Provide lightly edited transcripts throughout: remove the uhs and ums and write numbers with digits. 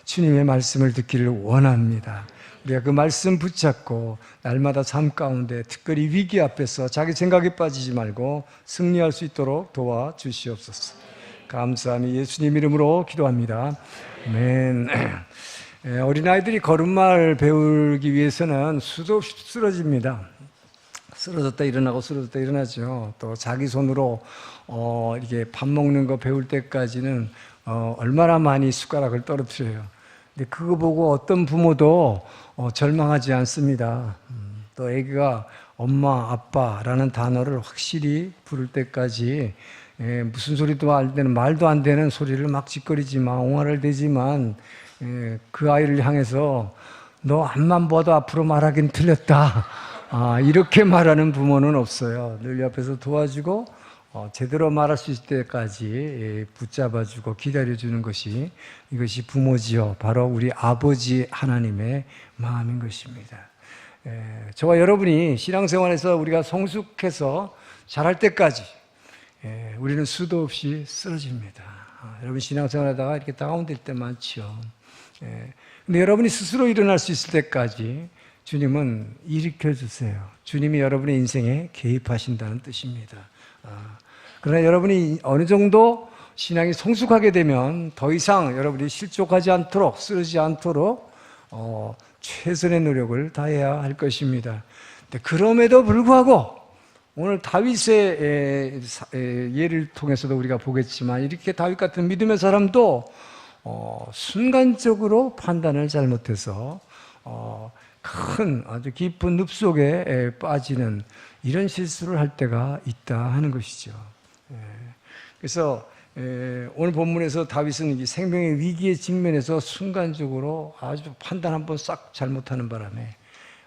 주님의 말씀을 듣기를 원합니다. 우리가 그 말씀 붙잡고 날마다 삶 가운데 특별히 위기 앞에서 자기 생각에 빠지지 말고 승리할 수 있도록 도와주시옵소서. 감사합니다. 예수님 이름으로 기도합니다. 아멘. 어린아이들이 걸음마를 배우기 위해서는 수도 없이 쓰러집니다. 쓰러졌다 일어나고 쓰러졌다 일어나죠. 또 자기 손으로 이렇게 밥 먹는 거 배울 때까지는 얼마나 많이 숟가락을 떨어뜨려요. 근데 그거 보고 어떤 부모도 절망하지 않습니다. 또 애기가 엄마, 아빠라는 단어를 확실히 부를 때까지 무슨 소리도 안 되는, 말도 안 되는 소리를 막 짓거리지만, 옹알을 대지만 그 아이를 향해서 너 앞만 봐도 앞으로 말하긴 틀렸다. 이렇게 말하는 부모는 없어요. 늘 옆에서 도와주고 제대로 말할 수 있을 때까지 붙잡아주고 기다려주는 것이, 이것이 부모지요. 바로 우리 아버지 하나님의 마음인 것입니다. 저와 여러분이 신앙생활에서 우리가 성숙해서 잘할 때까지 우리는 수도 없이 쓰러집니다. 여러분 신앙생활하다가 이렇게 다운될 때 많죠. 근데 여러분이 스스로 일어날 수 있을 때까지 주님은 일으켜주세요. 주님이 여러분의 인생에 개입하신다는 뜻입니다. 그러나 여러분이 어느 정도 신앙이 성숙하게 되면 더 이상 여러분이 실족하지 않도록, 쓰러지지 않도록 최선의 노력을 다해야 할 것입니다. 그럼에도 불구하고 오늘 다윗의 예를 통해서도 우리가 보겠지만, 이렇게 다윗 같은 믿음의 사람도 순간적으로 판단을 잘못해서 큰 아주 깊은 늪속에 빠지는 이런 실수를 할 때가 있다 하는 것이죠. 그래서 오늘 본문에서 다윗은 이 생명의 위기에 직면해서 순간적으로 아주 판단 한번 싹 잘못하는 바람에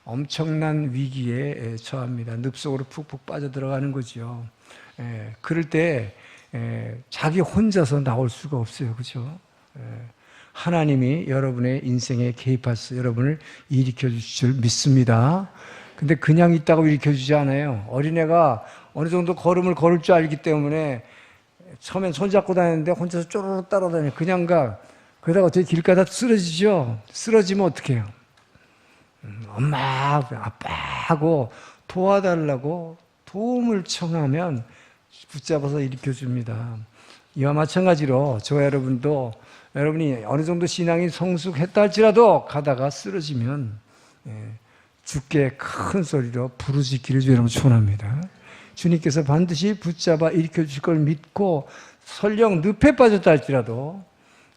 엄청난 위기에 처합니다. 늪속으로 푹푹 빠져들어가는 거죠. 그럴 때 자기 혼자서 나올 수가 없어요. 그렇죠? 하나님이 여러분의 인생에 개입해서 여러분을 일으켜 주실 줄 믿습니다. 근데 그냥 있다고 일으켜 주지 않아요. 어린애가 어느 정도 걸음을 걸을 줄 알기 때문에 처음엔 손잡고 다녔는데 혼자서 쪼르륵 따라다녀요. 그냥 가. 그러다가 어떻게 길 가다 쓰러지죠. 쓰러지면 어떻게 해요? 엄마, 아빠 하고 도와달라고 도움을 청하면 붙잡아서 일으켜 줍니다. 이와 마찬가지로 저와 여러분도, 여러분이 어느 정도 신앙이 성숙했다 할지라도 가다가 쓰러지면 주께 큰 소리로 부르짖기를 주 여러분 축원합니다. 주님께서 반드시 붙잡아 일으켜 주실 걸 믿고, 설령 늪에 빠졌다 할지라도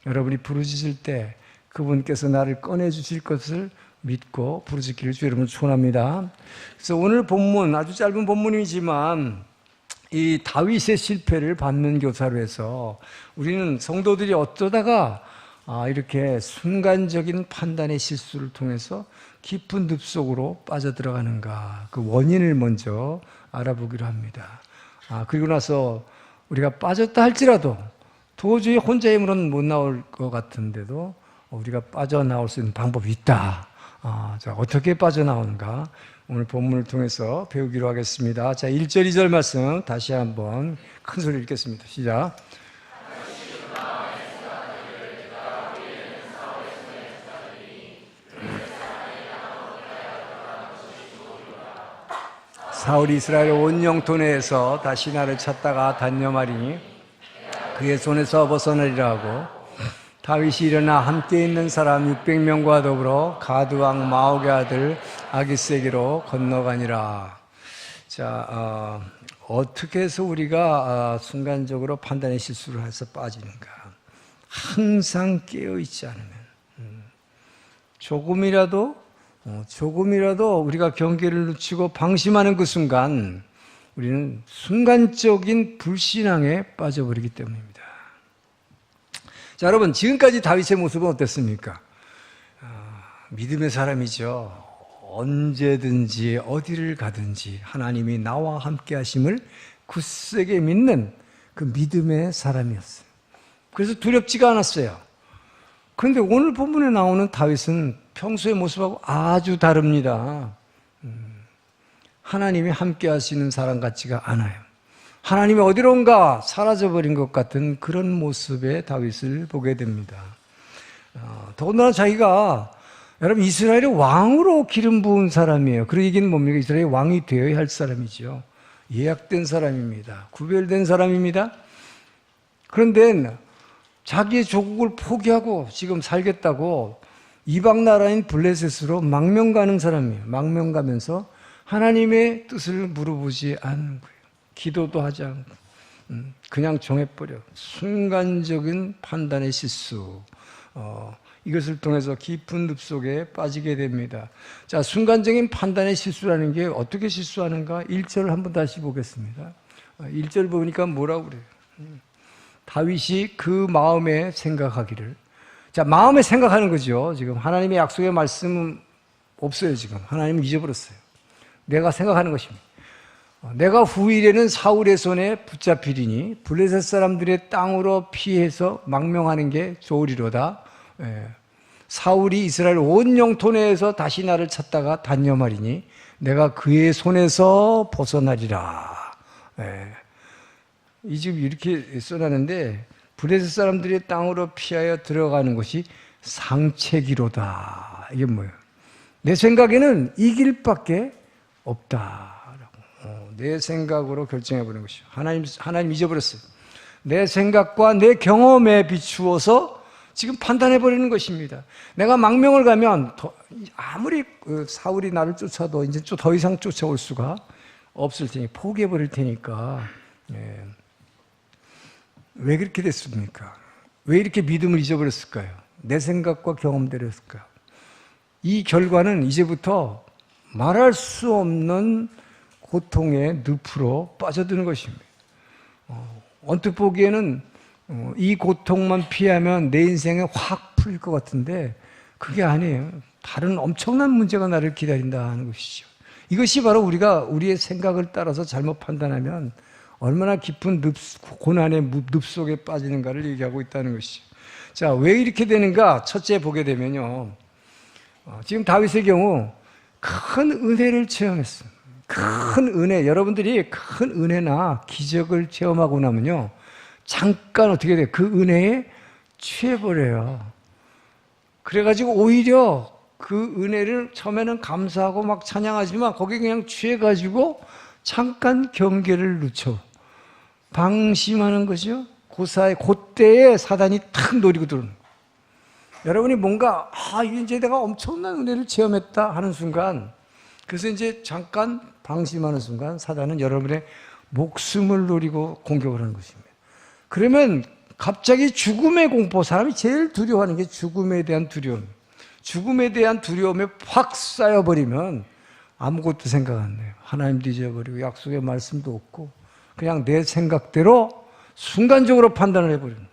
여러분이 부르짖을 때 그분께서 나를 꺼내 주실 것을 믿고 부르짖기를 주 여러분 축원합니다. 그래서 오늘 본문, 아주 짧은 본문이지만 이 다윗의 실패를 받는 교사로 해서 우리는 성도들이 어쩌다가 이렇게 순간적인 판단의 실수를 통해서 깊은 늪속으로 빠져들어가는가, 그 원인을 먼저 알아보기로 합니다. 그리고 나서 우리가 빠졌다 할지라도 도저히 혼자 힘으로는 못 나올 것 같은데도 우리가 빠져나올 수 있는 방법이 있다. 자, 어떻게 빠져나오는가 오늘 본문을 통해서 배우기로 하겠습니다. 자, 1절 2절 말씀 다시 한번 큰 소리로 읽겠습니다. 시작. 사울이 이스라엘 온 영토 내에서 다시 나를 찾다가 단념하리니 그의 손에서 벗어나리라 하고, 다윗이 일어나 함께 있는 사람 600명과 더불어 가드 왕 마옥의 아들 아기스에게로 건너가니라. 자, 어떻게 해서 우리가 순간적으로 판단의 실수를 해서 빠지는가? 항상 깨어있지 않으면, 조금이라도 우리가 경계를 늦추고 방심하는 그 순간 우리는 순간적인 불신앙에 빠져버리기 때문입니다. 자, 여러분, 지금까지 다윗의 모습은 어땠습니까? 믿음의 사람이죠. 언제든지 어디를 가든지 하나님이 나와 함께 하심을 굳세게 믿는 그 믿음의 사람이었어요. 그래서 두렵지가 않았어요. 그런데 오늘 본문에 나오는 다윗은 평소의 모습하고 아주 다릅니다. 하나님이 함께 하시는 사람 같지가 않아요. 하나님이 어디론가 사라져버린 것 같은 그런 모습의 다윗을 보게 됩니다. 더군다나 자기가 여러분 이스라엘의 왕으로 기름 부은 사람이에요. 그 얘기는 뭡니까? 이스라엘의 왕이 되어야 할 사람이죠. 예약된 사람입니다. 구별된 사람입니다. 그런데 자기의 조국을 포기하고 지금 살겠다고 이방 나라인 블레셋으로 망명 가는 사람이에요. 망명 가면서 하나님의 뜻을 물어보지 않는 거예요. 기도도 하지 않고 그냥 정해버려. 순간적인 판단의 실수. 이것을 통해서 깊은 늪속에 빠지게 됩니다. 자, 순간적인 판단의 실수라는 게 어떻게 실수하는가? 1절을 한번 다시 보겠습니다. 1절 보니까 뭐라고 그래요? 다윗이 그 마음에 생각하기를. 자, 마음에 생각하는 거죠. 지금 하나님의 약속의 말씀은 없어요. 지금 하나님은 잊어버렸어요. 내가 생각하는 것입니다. 내가 후일에는 사울의 손에 붙잡히리니 블레셋 사람들의 땅으로 피해서 망명하는 게 좋으리로다. 사울이 이스라엘 온 영토 내에서 다시 나를 찾다가 단념하리니 내가 그의 손에서 벗어나리라. 이 지금 이렇게 써놨는데 블레셋 사람들의 땅으로 피하여 들어가는 것이 상책이로다. 이게 뭐예요? 내 생각에는 이 길밖에 없다라고. 내 생각으로 결정해버리는 것이죠. 하나님 잊어버렸어요. 내 생각과 내 경험에 비추어서 지금 판단해버리는 것입니다. 내가 망명을 가면 아무리 사울이 나를 쫓아도 이제 더 이상 쫓아올 수가 없을 테니 포기해버릴 테니까. 왜 그렇게 됐습니까? 왜 이렇게 믿음을 잊어버렸을까요? 내 생각과 경험대로였을까요? 이 결과는 이제부터 말할 수 없는 고통의 늪으로 빠져드는 것입니다. 언뜻 보기에는 이 고통만 피하면 내 인생에 확 풀릴 것 같은데 그게 아니에요. 다른 엄청난 문제가 나를 기다린다 하는 것이죠. 이것이 바로 우리가 우리의 생각을 따라서 잘못 판단하면 얼마나 깊은 고난의 늪 속에 빠지는가를 얘기하고 있다는 것이죠. 자, 왜 이렇게 되는가? 첫째 보게 되면요. 지금 다윗의 경우 큰 은혜를 체험했어요. 큰 은혜, 여러분들이 큰 은혜나 기적을 체험하고 나면요. 잠깐 어떻게 돼요? 그 은혜에 취해버려요. 그래가지고 오히려 그 은혜를 처음에는 감사하고 막 찬양하지만 거기에 그냥 취해가지고 잠깐 경계를 늦춰. 방심하는 것이요. 그때에 사단이 탁 노리고 들어오는 거예요. 여러분이 뭔가 이제 내가 엄청난 은혜를 체험했다 하는 순간, 그래서 이제 잠깐 방심하는 순간 사단은 여러분의 목숨을 노리고 공격을 하는 것입니다. 그러면 갑자기 죽음의 공포, 사람이 제일 두려워하는 게 죽음에 대한 두려움. 죽음에 대한 두려움에 확 쌓여버리면 아무것도 생각 안 나요. 하나님도 잊어버리고 약속의 말씀도 없고 그냥 내 생각대로 순간적으로 판단을 해버리는 거예요.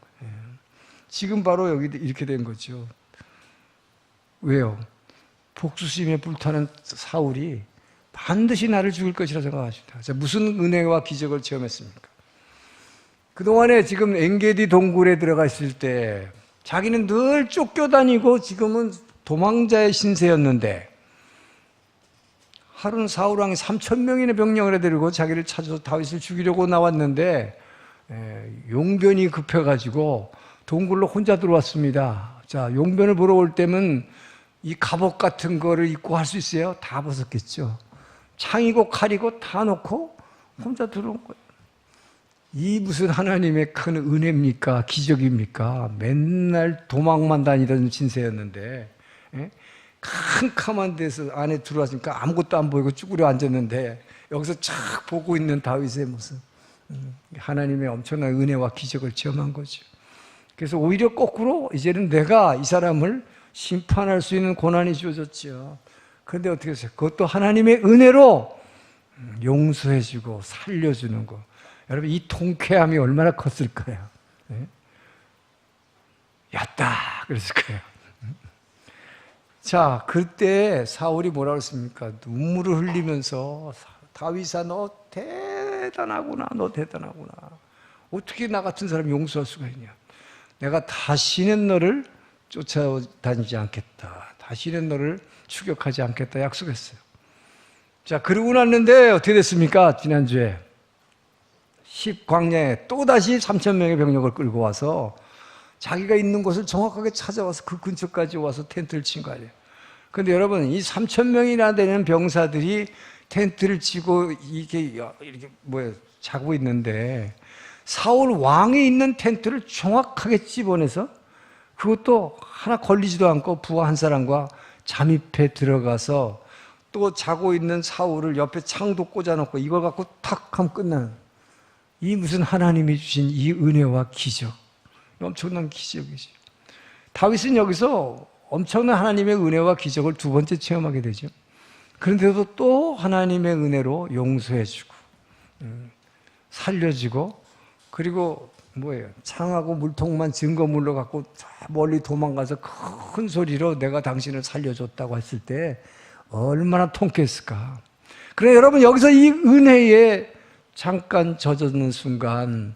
지금 바로 여기 이렇게 된 거죠. 왜요? 복수심에 불타는 사울이 반드시 나를 죽일 것이라 생각하십니다. 무슨 은혜와 기적을 체험했습니까? 그동안에 지금 엔게디 동굴에 들어가 있을 때 자기는 늘 쫓겨다니고 지금은 도망자의 신세였는데 하루는 사울왕이 3,000명이나 병력을 데리고 자기를 찾아서 다윗을 죽이려고 나왔는데 용변이 급해가지고 동굴로 혼자 들어왔습니다. 자, 용변을 보러 올 때면 이 갑옷 같은 거를 입고 할 수 있어요? 다 벗었겠죠. 창이고 칼이고 다 놓고 혼자 들어온 거예요. 이 무슨 하나님의 큰 은혜입니까? 기적입니까? 맨날 도망만 다니던 신세였는데 캄캄한 데서 안에 들어왔으니까 아무것도 안 보이고 쭈그려 앉았는데 여기서 착 보고 있는 다윗의 모습, 하나님의 엄청난 은혜와 기적을 체험한 거죠. 그래서 오히려 거꾸로 이제는 내가 이 사람을 심판할 수 있는 고난이 주어졌죠. 그런데 어떻게 했어요? 그것도 하나님의 은혜로 용서해주고 살려주는 거. 여러분 이 통쾌함이 얼마나 컸을까요? 였다 그랬을 거예요. 자, 그때 사울이 뭐라고 했습니까? 눈물을 흘리면서 다윗아 너 대단하구나, 너 대단하구나. 어떻게 나 같은 사람이 용서할 수가 있냐? 내가 다시는 너를 쫓아다니지 않겠다. 다시는 너를 추격하지 않겠다 약속했어요. 자, 그러고 났는데 어떻게 됐습니까? 지난주에 10광야에 또다시 3,000명의 병력을 끌고 와서 자기가 있는 곳을 정확하게 찾아와서 그 근처까지 와서 텐트를 친 거 아니에요. 그런데 여러분, 이 3,000명이나 되는 병사들이 텐트를 치고 이렇게 자고 있는데 사울 왕이 있는 텐트를 정확하게 집어내서 그것도 하나 걸리지도 않고 부하 한 사람과 잠입해 들어가서 또 자고 있는 사울을 옆에 창도 꽂아놓고 이걸 갖고 탁 하면 끝나는, 이 무슨 하나님이 주신 이 은혜와 기적, 엄청난 기적이죠. 다윗은 여기서 엄청난 하나님의 은혜와 기적을 두 번째 체험하게 되죠. 그런데도 또 하나님의 은혜로 용서해주고 살려주고, 그리고 창하고 물통만 증거물로 갖고 멀리 도망가서 큰 소리로 내가 당신을 살려줬다고 했을 때 얼마나 통쾌했을까. 그래, 여러분, 여기서 이 은혜에 잠깐 젖었는 순간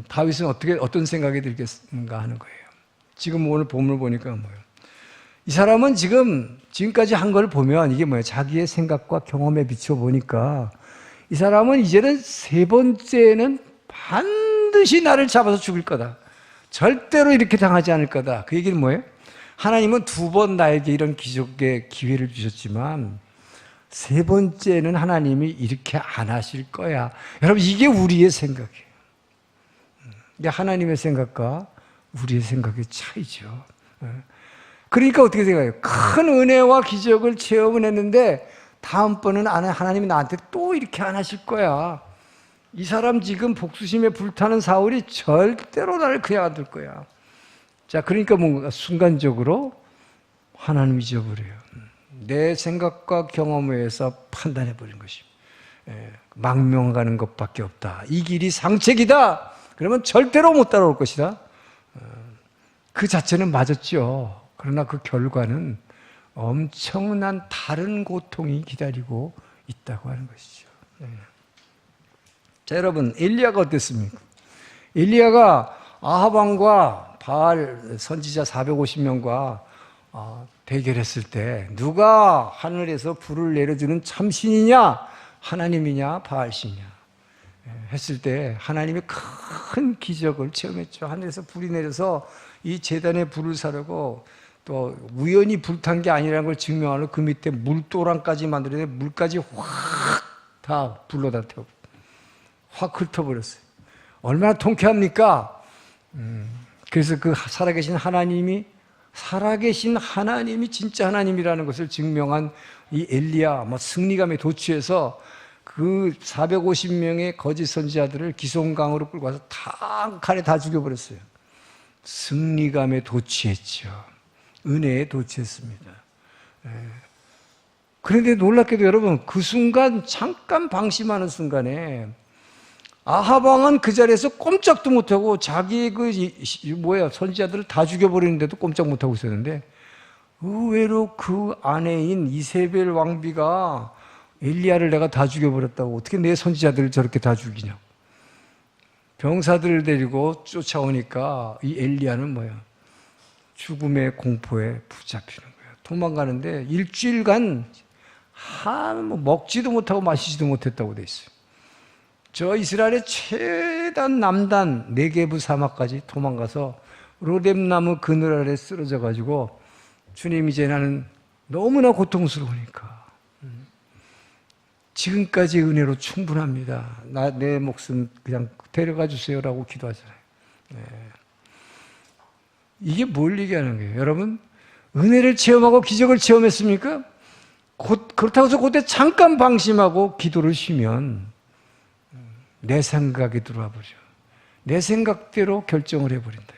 다윗은 어떤 생각이 들겠는가 하는 거예요. 지금 오늘 본문을 보니까 뭐예요? 이 사람은 지금까지 한 걸 보면 이게 뭐예요? 자기의 생각과 경험에 비춰보니까 이 사람은 이제는 세 번째는 반드시 나를 잡아서 죽일 거다. 절대로 이렇게 당하지 않을 거다. 그 얘기는 뭐예요? 하나님은 두 번 나에게 이런 기적의 기회를 주셨지만 세 번째는 하나님이 이렇게 안 하실 거야. 여러분, 이게 우리의 생각이에요. 이게 하나님의 생각과 우리의 생각의 차이죠. 그러니까 어떻게 생각해요? 큰 은혜와 기적을 체험을 했는데 다음번은 하나님이 나한테 또 이렇게 안 하실 거야. 이 사람 지금 복수심에 불타는 사울이 절대로 나를 그냥 안 둘 거야. 자, 그러니까 뭔가 순간적으로 하나님 잊어버려요. 내 생각과 경험에 의해서 판단해버린 것입니다. 망명가는 것밖에 없다. 이 길이 상책이다. 그러면 절대로 못 따라올 것이다. 그 자체는 맞았죠. 그러나 그 결과는 엄청난 다른 고통이 기다리고 있다고 하는 것이죠. 자, 여러분, 엘리야가 어땠습니까? 엘리야가 아합 왕과 바알 선지자 450명과 대결했을 때 누가 하늘에서 불을 내려주는 참신이냐, 하나님이냐, 바알신이냐 했을 때 하나님이 큰 기적을 체험했죠. 하늘에서 불이 내려서 이 제단에 불을 사려고, 또 우연히 불탄 게 아니라는 걸 증명하려 그 밑에 물도랑까지 만들었는데 물까지 확 다 불로 다 태워 확 훑어버렸어요. 얼마나 통쾌합니까? 그래서 그 살아계신 하나님이 진짜 하나님이라는 것을 증명한 이 엘리야, 승리감에 도취해서 그 450명의 거짓 선지자들을 기송강으로 끌고 와서 다 칼에 다 죽여버렸어요. 승리감에 도취했죠. 은혜에 도취했습니다. 그런데 놀랍게도 여러분, 그 순간 잠깐 방심하는 순간에 아합 왕은 그 자리에서 꼼짝도 못하고 자기의 선지자들을 다 죽여버리는데도 꼼짝 못하고 있었는데, 의외로 그 아내인 이세벨 왕비가 엘리야를 내가 다 죽여버렸다고 어떻게 내 선지자들을 저렇게 다 죽이냐. 병사들을 데리고 쫓아오니까 이 엘리야는 죽음의 공포에 붙잡히는 거예요. 도망가는데 일주일간 먹지도 못하고 마시지도 못했다고 돼 있어요. 저 이스라엘의 최단 남단 네게브 사막까지 도망가서 로뎀나무 그늘 아래 쓰러져 가지고, 주님, 이제 나는 너무나 고통스러우니까 지금까지 은혜로 충분합니다. 내 목숨 그냥 데려가 주세요라고 기도하잖아요. 이게 뭘 얘기하는 거예요? 여러분, 은혜를 체험하고 기적을 체험했습니까? 그렇다고 해서 그때 잠깐 방심하고 기도를 쉬면 내 생각이 들어와 버려. 내 생각대로 결정을 해버린다.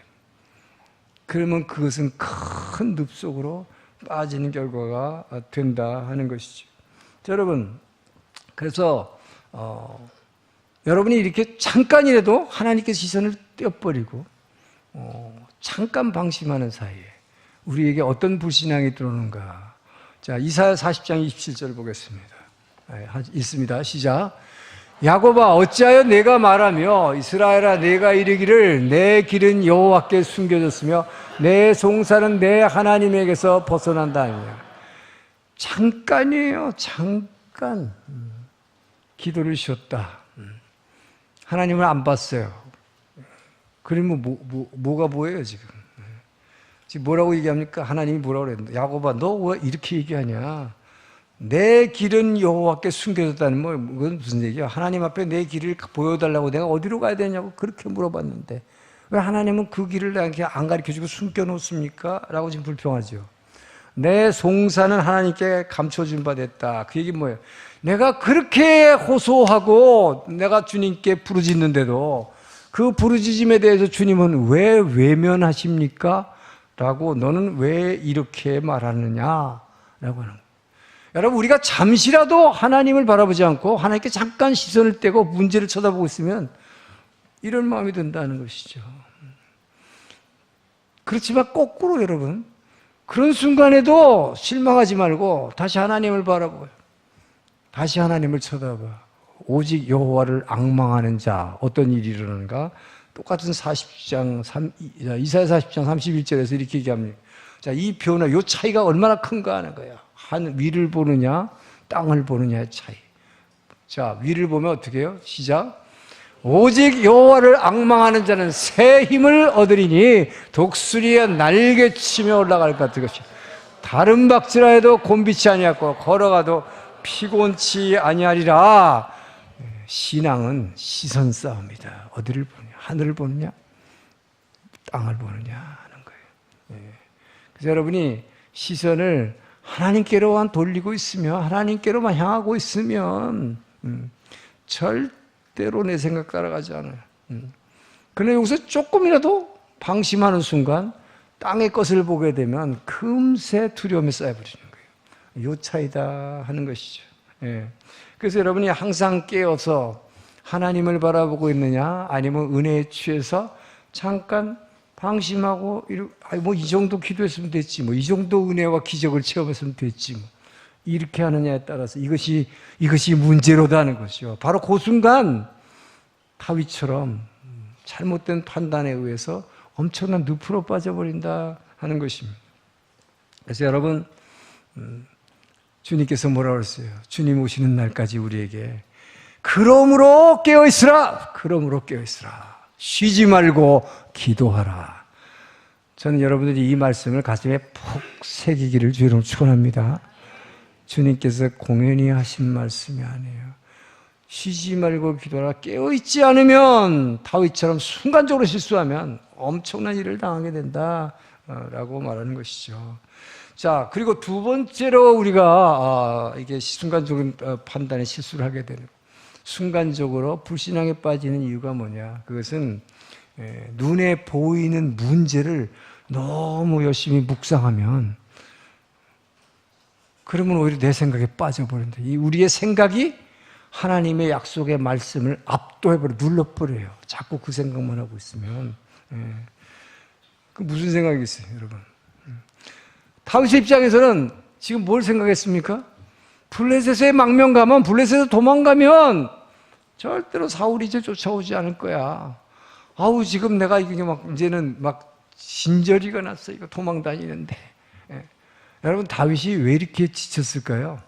그러면 그것은 큰 늪속으로 빠지는 결과가 된다 하는 것이죠. 자, 여러분, 그래서 여러분이 이렇게 잠깐이라도 하나님께서 시선을 떼어버리고 잠깐 방심하는 사이에 우리에게 어떤 불신앙이 들어오는가. 자, 이사야 40장 27절 보겠습니다. 읽습니다. 시작. 야곱아, 어찌하여 내가 말하며 이스라엘아, 내가 이르기를 내 길은 여호와께 숨겨졌으며 내 송사는 내 하나님에게서 벗어난다 하니라. 잠깐이에요. 잠깐 기도를 쉬었다. 하나님을 안 봤어요. 그러면 뭐가 뭐예요 지금? 지금 뭐라고 얘기합니까? 하나님이 뭐라고 그랬는데, 야곱아 너 왜 이렇게 얘기하냐? 내 길은 여호와께 숨겨졌다는 뭐 그건 무슨 얘기야? 하나님 앞에 내 길을 보여달라고 내가 어디로 가야 되냐고 그렇게 물어봤는데 왜 하나님은 그 길을 나한테 안 가르쳐주고 숨겨놓습니까? 라고 지금 불평하죠. 내 송사는 하나님께 감춰준 바 됐다. 그 얘기는 뭐예요? 내가 그렇게 호소하고 내가 주님께 부르짖는데도 그 부르짖음에 대해서 주님은 왜 외면하십니까? 라고 너는 왜 이렇게 말하느냐? 라고 하는 거예요. 여러분, 우리가 잠시라도 하나님을 바라보지 않고 하나님께 잠깐 시선을 떼고 문제를 쳐다보고 있으면 이런 마음이 든다는 것이죠. 그렇지만 거꾸로 여러분, 그런 순간에도 실망하지 말고 다시 하나님을 바라보고요. 다시 하나님을 쳐다봐. 오직 여호와를 앙망하는 자, 어떤 일이 일어나는가? 똑같은 이사야 40장 31절에서 이렇게 얘기합니다. 자, 이 변화, 이 차이가 얼마나 큰가 하는 거야. 한 위를 보느냐, 땅을 보느냐의 차이. 자, 위를 보면 어떻게 해요? 시작. 오직 여호와를 앙망하는 자는 새 힘을 얻으리니 독수리의 날개치며 올라갈 것 같은 것이. 다른 박지라 해도 곤비치 아니하고 걸어가도 피곤치 아니하리라. 신앙은 시선 싸움이다. 어디를 보느냐? 하늘을 보느냐? 땅을 보느냐 하는 거예요. 그래서 여러분이 시선을 하나님께로만 돌리고 있으면, 하나님께로만 향하고 있으면 절대로 내 생각 따라가지 않아요. 그러나 여기서 조금이라도 방심하는 순간 땅의 것을 보게 되면 금세 두려움에 쌓여버리는 거예요. 이 차이다 하는 것이죠. 그래서 여러분이 항상 깨어서 하나님을 바라보고 있느냐, 아니면 은혜에 취해서 잠깐 방심하고 뭐 이 정도 기도했으면 됐지, 뭐 이 정도 은혜와 기적을 체험했으면 됐지, 뭐 이렇게 하느냐에 따라서 이것이 문제로다는 것이요. 바로 그 순간 다윗처럼 잘못된 판단에 의해서 엄청난 늪으로 빠져버린다 하는 것입니다. 그래서 여러분, 주님께서 뭐라고 그랬어요? 주님 오시는 날까지 우리에게 그러므로 깨어있으라. 그러므로 깨어있으라. 쉬지 말고 기도하라. 저는 여러분들이 이 말씀을 가슴에 푹 새기기를 주의 이름으로 축원합니다. 주님께서 공연히 하신 말씀이 아니에요. 쉬지 말고 기도하라. 깨어있지 않으면 다윗처럼 순간적으로 실수하면 엄청난 일을 당하게 된다라고 말하는 것이죠. 자, 그리고 두 번째로 우리가 이게 순간적인 판단에 실수를 하게 되는, 순간적으로 불신앙에 빠지는 이유가 뭐냐? 그것은 눈에 보이는 문제를 너무 열심히 묵상하면, 그러면 오히려 내 생각에 빠져버린다. 이 우리의 생각이 하나님의 약속의 말씀을 압도해버려, 눌러버려요. 자꾸 그 생각만 하고 있으면. 그 무슨 생각이겠어요, 여러분? 다윗의 입장에서는 지금 뭘 생각했습니까? 블레셋에 망명 가면, 블레셋에 도망가면 절대로 사울이 이제 쫓아오지 않을 거야. 아우, 지금 내가 이게 이제는 진저리가 났어. 이거 도망 다니는데. 여러분, 다윗이 왜 이렇게 지쳤을까요?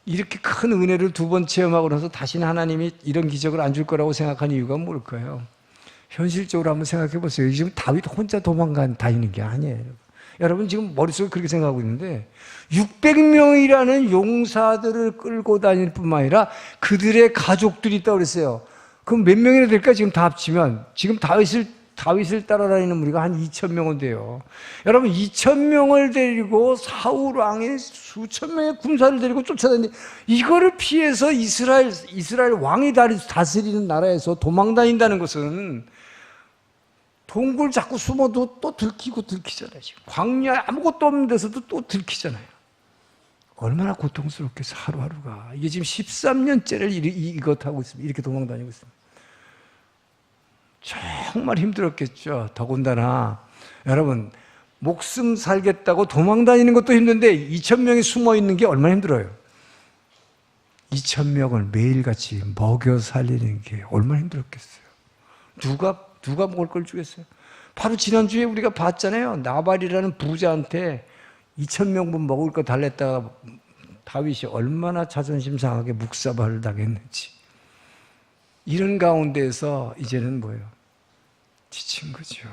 이렇게 큰 은혜를 두 번 체험하고 나서 다시는 하나님이 이런 기적을 안 줄 거라고 생각한 이유가 뭘까요? 현실적으로 한번 생각해 보세요. 지금 다윗 혼자 다니는 게 아니에요. 여러분 지금 머릿속에 그렇게 생각하고 있는데 600명이라는 용사들을 끌고 다닐 뿐만 아니라 그들의 가족들이 있다고 그랬어요. 그럼 몇 명이나 될까? 지금 다 합치면 지금 다윗을 따라다니는 무리가 한 2,000명은 돼요. 여러분 2,000명을 데리고 사울 왕의 수천 명의 군사를 데리고 쫓아다니는데, 이거를 피해서 이스라엘 왕이 다스리는 나라에서 도망 다닌다는 것은 동굴 자꾸 숨어도 또 들키잖아요. 지금 광야에 아무것도 없는 데서도 또 들키잖아요. 얼마나 고통스럽겠어, 하루하루가. 이게 지금 13년째를 이것하고 있습니다. 이렇게 도망 다니고 있습니다. 정말 힘들었겠죠. 더군다나 여러분, 목숨 살겠다고 도망 다니는 것도 힘든데 2,000명이 숨어 있는 게 얼마나 힘들어요. 2,000명을 매일같이 먹여 살리는 게 얼마나 힘들었겠어요. 누가 먹을 걸 주겠어요? 바로 지난주에 우리가 봤잖아요. 나발이라는 부자한테 2,000명분 먹을 거 달랬다가 다윗이 얼마나 자존심 상하게 묵사발을 당했는지. 이런 가운데에서 이제는 뭐예요? 지친 거죠.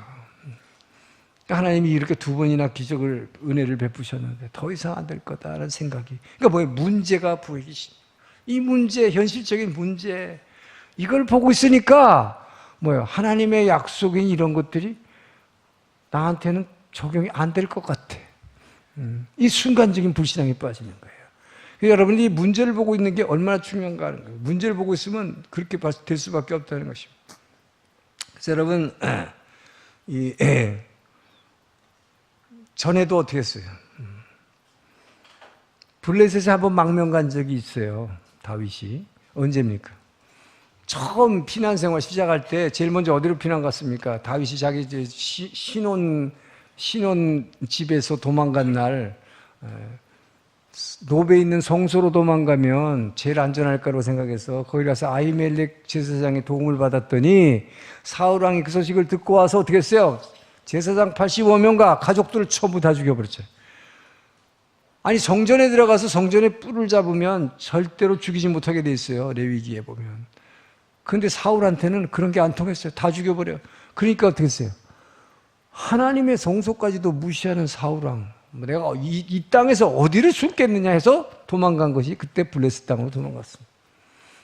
하나님이 이렇게 두 번이나 기적을, 은혜를 베푸셨는데 더 이상 안 될 거다라는 생각이. 그러니까 뭐예요? 문제가 부어기 시작. 이 문제, 현실적인 문제, 이걸 보고 있으니까 뭐예요? 하나님의 약속인 이런 것들이 나한테는 적용이 안 될 것 같아. 이 순간적인 불신앙에 빠지는 거예요. 그러니까 여러분이 문제를 보고 있는 게 얼마나 중요한가 하는 거예요. 문제를 보고 있으면 그렇게 될 수밖에 없다는 것입니다. 그래서 여러분, 전에도 어떻게 했어요? 블레셋에 한번 망명 간 적이 있어요. 다윗이. 언제입니까? 처음 피난 생활 시작할 때 제일 먼저 어디로 피난 갔습니까? 다윗이 자기 신혼 집에서 도망간 날, 노베에 있는 성소로 도망가면 제일 안전할 거라고 생각해서 거기 가서 아히멜렉 제사장의 도움을 받았더니 사울 왕이 그 소식을 듣고 와서 어떻게 했어요? 제사장 85명과 가족들을 전부 다 죽여버렸죠. 아니, 성전에 들어가서 성전에 뿔을 잡으면 절대로 죽이지 못하게 돼 있어요. 레위기에 보면. 그런데 사울한테는 그런 게 안 통했어요. 다 죽여버려요. 그러니까 어떻게 했어요? 하나님의 성소까지도 무시하는 사울왕, 내가 이 땅에서 어디를 숨겠느냐 해서 도망간 것이 그때 블레셋 땅으로 도망갔습니다.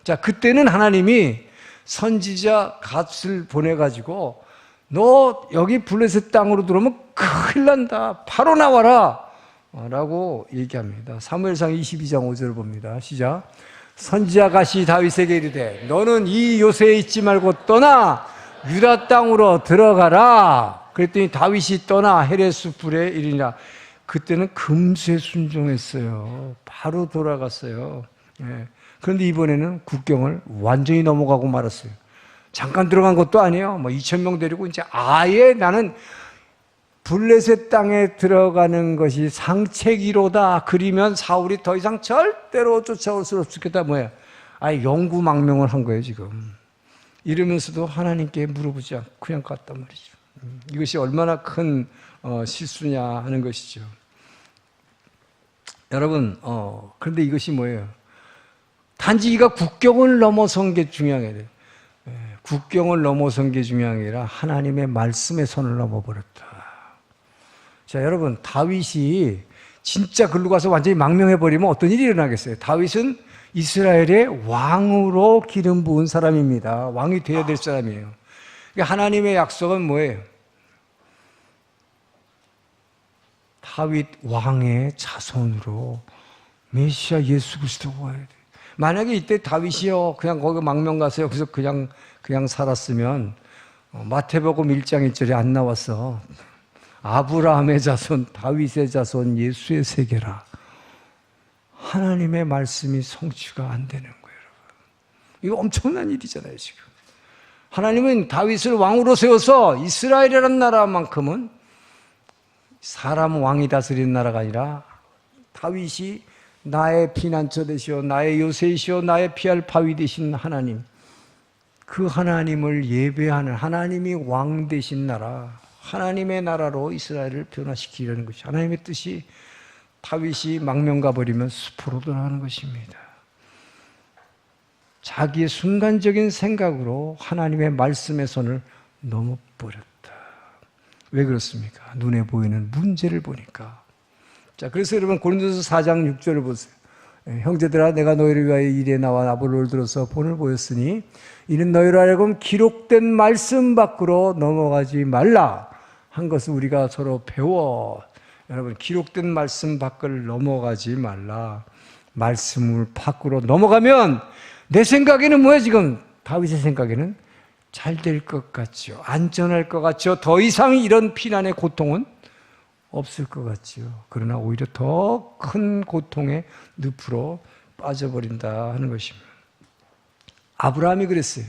자, 그때는 하나님이 선지자 갓을 보내가지고 너 여기 블레셋 땅으로 들어오면 큰일 난다. 바로 나와라. 라고 얘기합니다. 사무엘상 22장 5절을 봅니다. 시작. 선지자 갓이 다윗에게 이르되 너는 이 요새에 있지 말고 떠나 유다 땅으로 들어가라. 그랬더니 다윗이 떠나 헤레스 불에 이르니라. 그때는 금세 순종했어요. 바로 돌아갔어요. 예. 그런데 이번에는 국경을 완전히 넘어가고 말았어요. 잠깐 들어간 것도 아니에요. 2,000명 데리고 이제 아예 나는 블레셋 땅에 들어가는 것이 상책이로다. 그리면 사울이 더 이상 절대로 쫓아올 수 없겠다. 뭐야? 아예 영구망명을 한 거예요, 지금. 이러면서도 하나님께 물어보지 않고 그냥 갔단 말이죠. 이것이 얼마나 큰 실수냐 하는 것이죠. 여러분, 그런데 이것이 뭐예요? 단지 이가 국경을 넘어선 게 중요한 게 아니에요. 국경을 넘어선 게 중요한 게 아니라 하나님의 말씀의 선을 넘어버렸다. 자, 여러분, 다윗이 진짜 글로 가서 완전히 망명해버리면 어떤 일이 일어나겠어요? 다윗은 이스라엘의 왕으로 기름 부은 사람입니다. 왕이 되어야 될 사람이에요. 그러니까 하나님의 약속은 뭐예요? 다윗 왕의 자손으로 메시아 예수 그리스도가 와야 돼. 만약에 이때 다윗이요 그냥 거기 망명 가서 여기서 그냥 살았으면 마태복음 1장 1절에 안 나왔어. 아브라함의 자손, 다윗의 자손, 예수의 세계라. 하나님의 말씀이 성취가 안 되는 거예요, 여러분. 이거 엄청난 일이잖아요, 지금. 하나님은 다윗을 왕으로 세워서 이스라엘이라는 나라만큼은 사람 왕이 다스리는 나라가 아니라 다윗이 나의 피난처 되시오, 나의 요새이시오, 나의 피할 바위 되신 하나님, 그 하나님을 예배하는 하나님이 왕 되신 나라, 하나님의 나라로 이스라엘을 변화시키려는 것이 하나님의 뜻이 다윗이 망명 가버리면 숲으로 돌아가는 것입니다. 자기의 순간적인 생각으로 하나님의 말씀의 선을 넘어버렸다. 왜 그렇습니까? 눈에 보이는 문제를 보니까. 자, 그래서 여러분 고린도서 4장 6절을 보세요. 형제들아, 내가 너희를 위하여 이리에 나와 아볼로를 들어서 본을 보였으니 이는 너희로 하여금 기록된 말씀 밖으로 넘어가지 말라 한 것을 우리가 서로 배워. 여러분, 기록된 말씀 밖을 넘어가지 말라. 말씀을 밖으로 넘어가면 내 생각에는 뭐야? 지금 다윗의 생각에는 잘 될 것 같죠. 안전할 것 같죠. 더 이상 이런 피난의 고통은 없을 것 같죠. 그러나 오히려 더 큰 고통의 늪으로 빠져버린다 하는 것입니다. 아브라함이 그랬어요.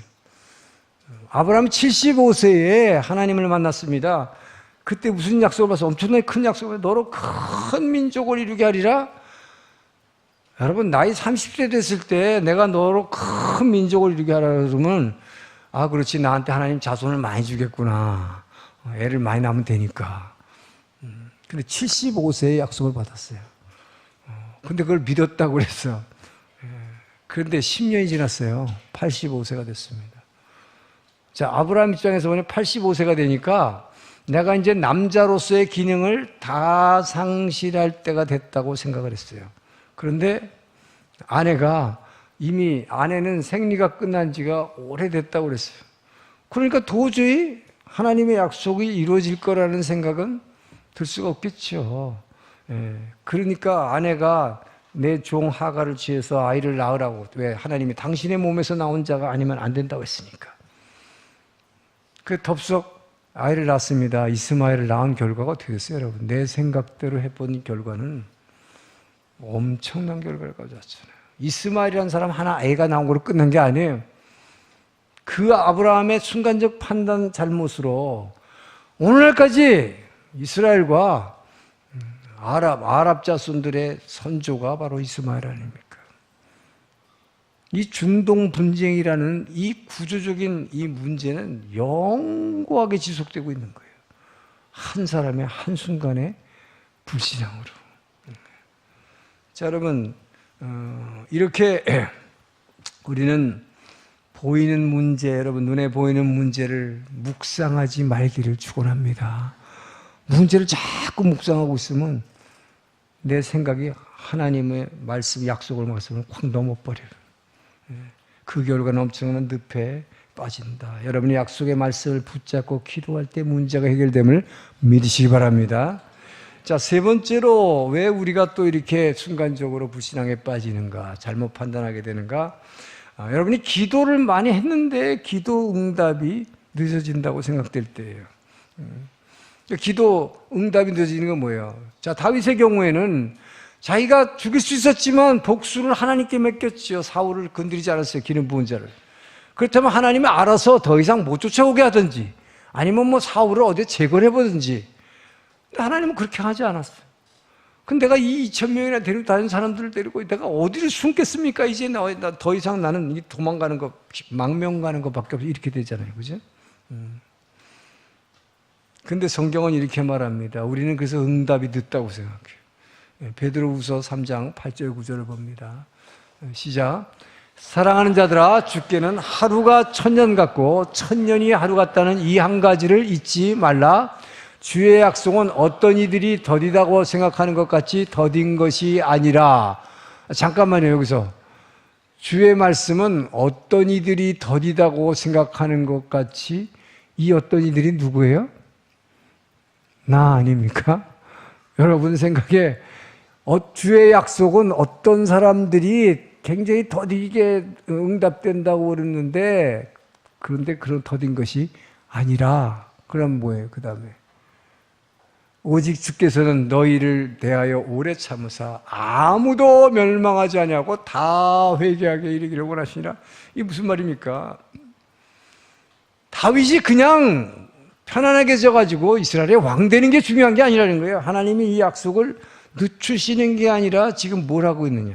아브라함이 75세에 하나님을 만났습니다. 그때 무슨 약속을 받아서 엄청나게 큰 약속을 너로 큰 민족을 이루게 하리라. 여러분, 나이 30세 됐을 때 내가 너로 큰 민족을 이루게 하라 그러면 아, 그렇지, 나한테 하나님 자손을 많이 주겠구나. 애를 많이 낳으면 되니까. 근데 75세에 약속을 받았어요. 근데 그걸 믿었다고 그랬어. 그런데 10년이 지났어요. 85세가 됐습니다. 자, 아브라함 입장에서 보면 85세가 되니까 내가 이제 남자로서의 기능을 다 상실할 때가 됐다고 생각을 했어요. 그런데 아내는 생리가 끝난 지가 오래됐다고 그랬어요. 그러니까 도저히 하나님의 약속이 이루어질 거라는 생각은 들 수가 없겠죠. 그러니까 아내가 내 종 하가를 취해서 아이를 낳으라고. 왜? 하나님이 당신의 몸에서 나온 자가 아니면 안 된다고 했으니까. 그 덥석 아이를 낳습니다. 이스마엘을 낳은 결과가 어떻게 됐어요, 여러분? 내 생각대로 해본 결과는 엄청난 결과를 가져왔잖아요. 이스마엘이라는 사람 하나 애가 나온 걸로 끝난 게 아니에요. 그 아브라함의 순간적 판단 잘못으로 오늘날까지 이스라엘과 아랍 자손들의 선조가 바로 이스마엘 아닙니까? 이 중동 분쟁이라는 이 구조적인 이 문제는 영구하게 지속되고 있는 거예요. 한 사람의 한순간의 불신앙으로. 자, 여러분, 이렇게 우리는 보이는 문제, 여러분 눈에 보이는 문제를 묵상하지 말기를 축원합니다. 문제를 자꾸 묵상하고 있으면 내 생각이 하나님의 말씀, 약속을 확 넘어버려요. 그 결과는 엄청난 늪에 빠진다. 여러분이 약속의 말씀을 붙잡고 기도할 때 문제가 해결됨을 믿으시기 바랍니다. 자, 세 번째로 왜 우리가 또 이렇게 순간적으로 불신앙에 빠지는가, 잘못 판단하게 되는가? 여러분이 기도를 많이 했는데 기도 응답이 늦어진다고 생각될 때예요. 기도 응답이 늦어지는 건 뭐예요? 자, 다윗의 경우에는 자기가 죽일 수 있었지만 복수를 하나님께 맡겼지요. 사울을 건드리지 않았어요. 기름 부은 자를. 그렇다면 하나님이 알아서 더 이상 못 쫓아오게 하든지 아니면 뭐 사울을 어디에 제거를 해보든지. 하나님은 그렇게 하지 않았어요. 근데 내가 이 2,000명이나 데리고 다니는 사람들을 데리고 내가 어디를 숨겠습니까? 이제 나 더 이상 나는 도망가는 거, 망명 가는 것밖에 없어. 이렇게 되잖아요. 그죠? 근데 성경은 이렇게 말합니다. 우리는 그래서 응답이 늦다고 생각해요. 베드로후서 3장 8절 9절을 봅니다. 시작. 사랑하는 자들아, 주께는 하루가 1000년 같고 1000년이 하루 같다는 이 한 가지를 잊지 말라. 주의 약속은 어떤 이들이 더디다고 생각하는 것 같이 더딘 것이 아니라. 잠깐만요. 여기서 주의 말씀은 어떤 이들이 더디다고 생각하는 것 같이, 이 어떤 이들이 누구예요? 나 아닙니까? 여러분 생각에 주의 약속은 어떤 사람들이 굉장히 더디게 응답된다고 그러는데, 그런데 그런 더딘 것이 아니라. 그럼 뭐예요? 그 다음에 오직 주께서는 너희를 대하여 오래 참으사 아무도 멸망하지 아니하고 다 회개하게 이르기를 원하시니라. 이게 무슨 말입니까? 다윗이 그냥 편안하게 져가지고 이스라엘의 왕 되는 게 중요한 게 아니라는 거예요. 하나님이 이 약속을 늦추시는 게 아니라 지금 뭘 하고 있느냐?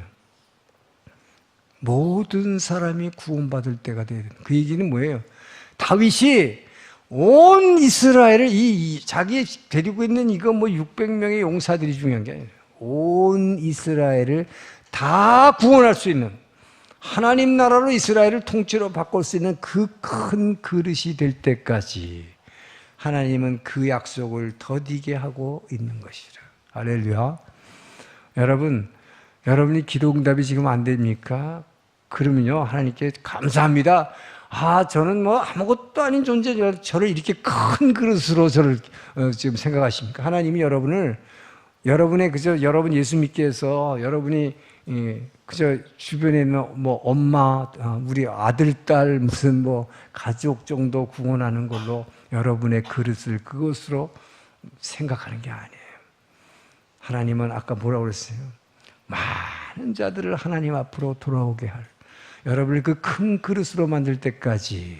모든 사람이 구원받을 때가 돼야 된다. 그 얘기는 뭐예요? 다윗이 온 이스라엘을 자기 데리고 있는 이거 뭐 600명의 용사들이 중요한 게 아니에요. 온 이스라엘을 다 구원할 수 있는, 하나님 나라로 이스라엘을 통째로 바꿀 수 있는 그 큰 그릇이 될 때까지 하나님은 그 약속을 더디게 하고 있는 것이라. 할렐루야. 여러분이 기도 응답이 지금 안 됩니까? 그러면요, 하나님께 감사합니다. 저는 뭐 아무것도 아닌 존재, 저를 이렇게 큰 그릇으로 저를 지금 생각하십니까? 하나님이 여러분의 여러분 예수 믿게 해서 여러분이 그저 주변에 있는 뭐 엄마, 우리 아들, 딸, 무슨 뭐 가족 정도 구원하는 걸로 여러분의 그릇을 그것으로 생각하는 게 아니에요. 하나님은 아까 뭐라고 그랬어요? 많은 자들을 하나님 앞으로 돌아오게 할, 여러분을 그 큰 그릇으로 만들 때까지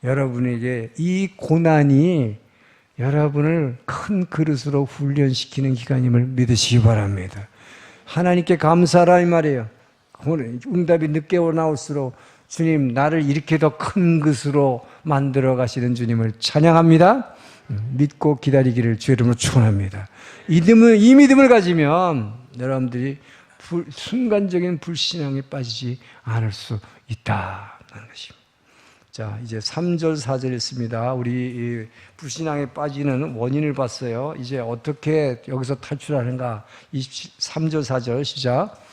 여러분에게 이 고난이 여러분을 큰 그릇으로 훈련시키는 기간임을 믿으시기 바랍니다. 하나님께 감사하라 이 말이에요. 응답이 늦게 나올수록 주님, 나를 이렇게 더 큰 그릇으로 만들어 가시는 주님을 찬양합니다. 믿고 기다리기를 주의 이름으로 축원합니다. 이 믿음을 가지면 여러분들이 순간적인 불신앙에 빠지지 않을 수 있다는 것입니다. 자, 이제 3절, 4절 있습니다. 우리 불신앙에 빠지는 원인을 봤어요. 이제 어떻게 여기서 탈출하는가? 3절, 4절 시작.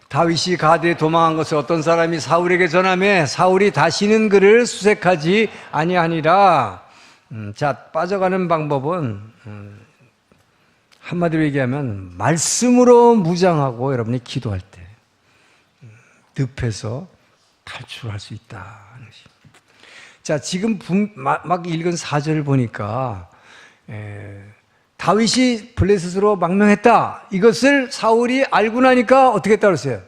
다윗이 가드에 도망한 것을 어떤 사람이 사울에게 전하매 사울이 다시는 그를 수색하지 아니하니라. 자, 빠져가는 방법은 한마디로 얘기하면 말씀으로 무장하고 여러분이 기도할 때 늪에서 탈출할 수 있다는 것입니다. 자, 지금 막 읽은 4절을 보니까 다윗이 블레셋으로 망명했다. 이것을 사울이 알고 나니까 어떻게 했다 그랬어요?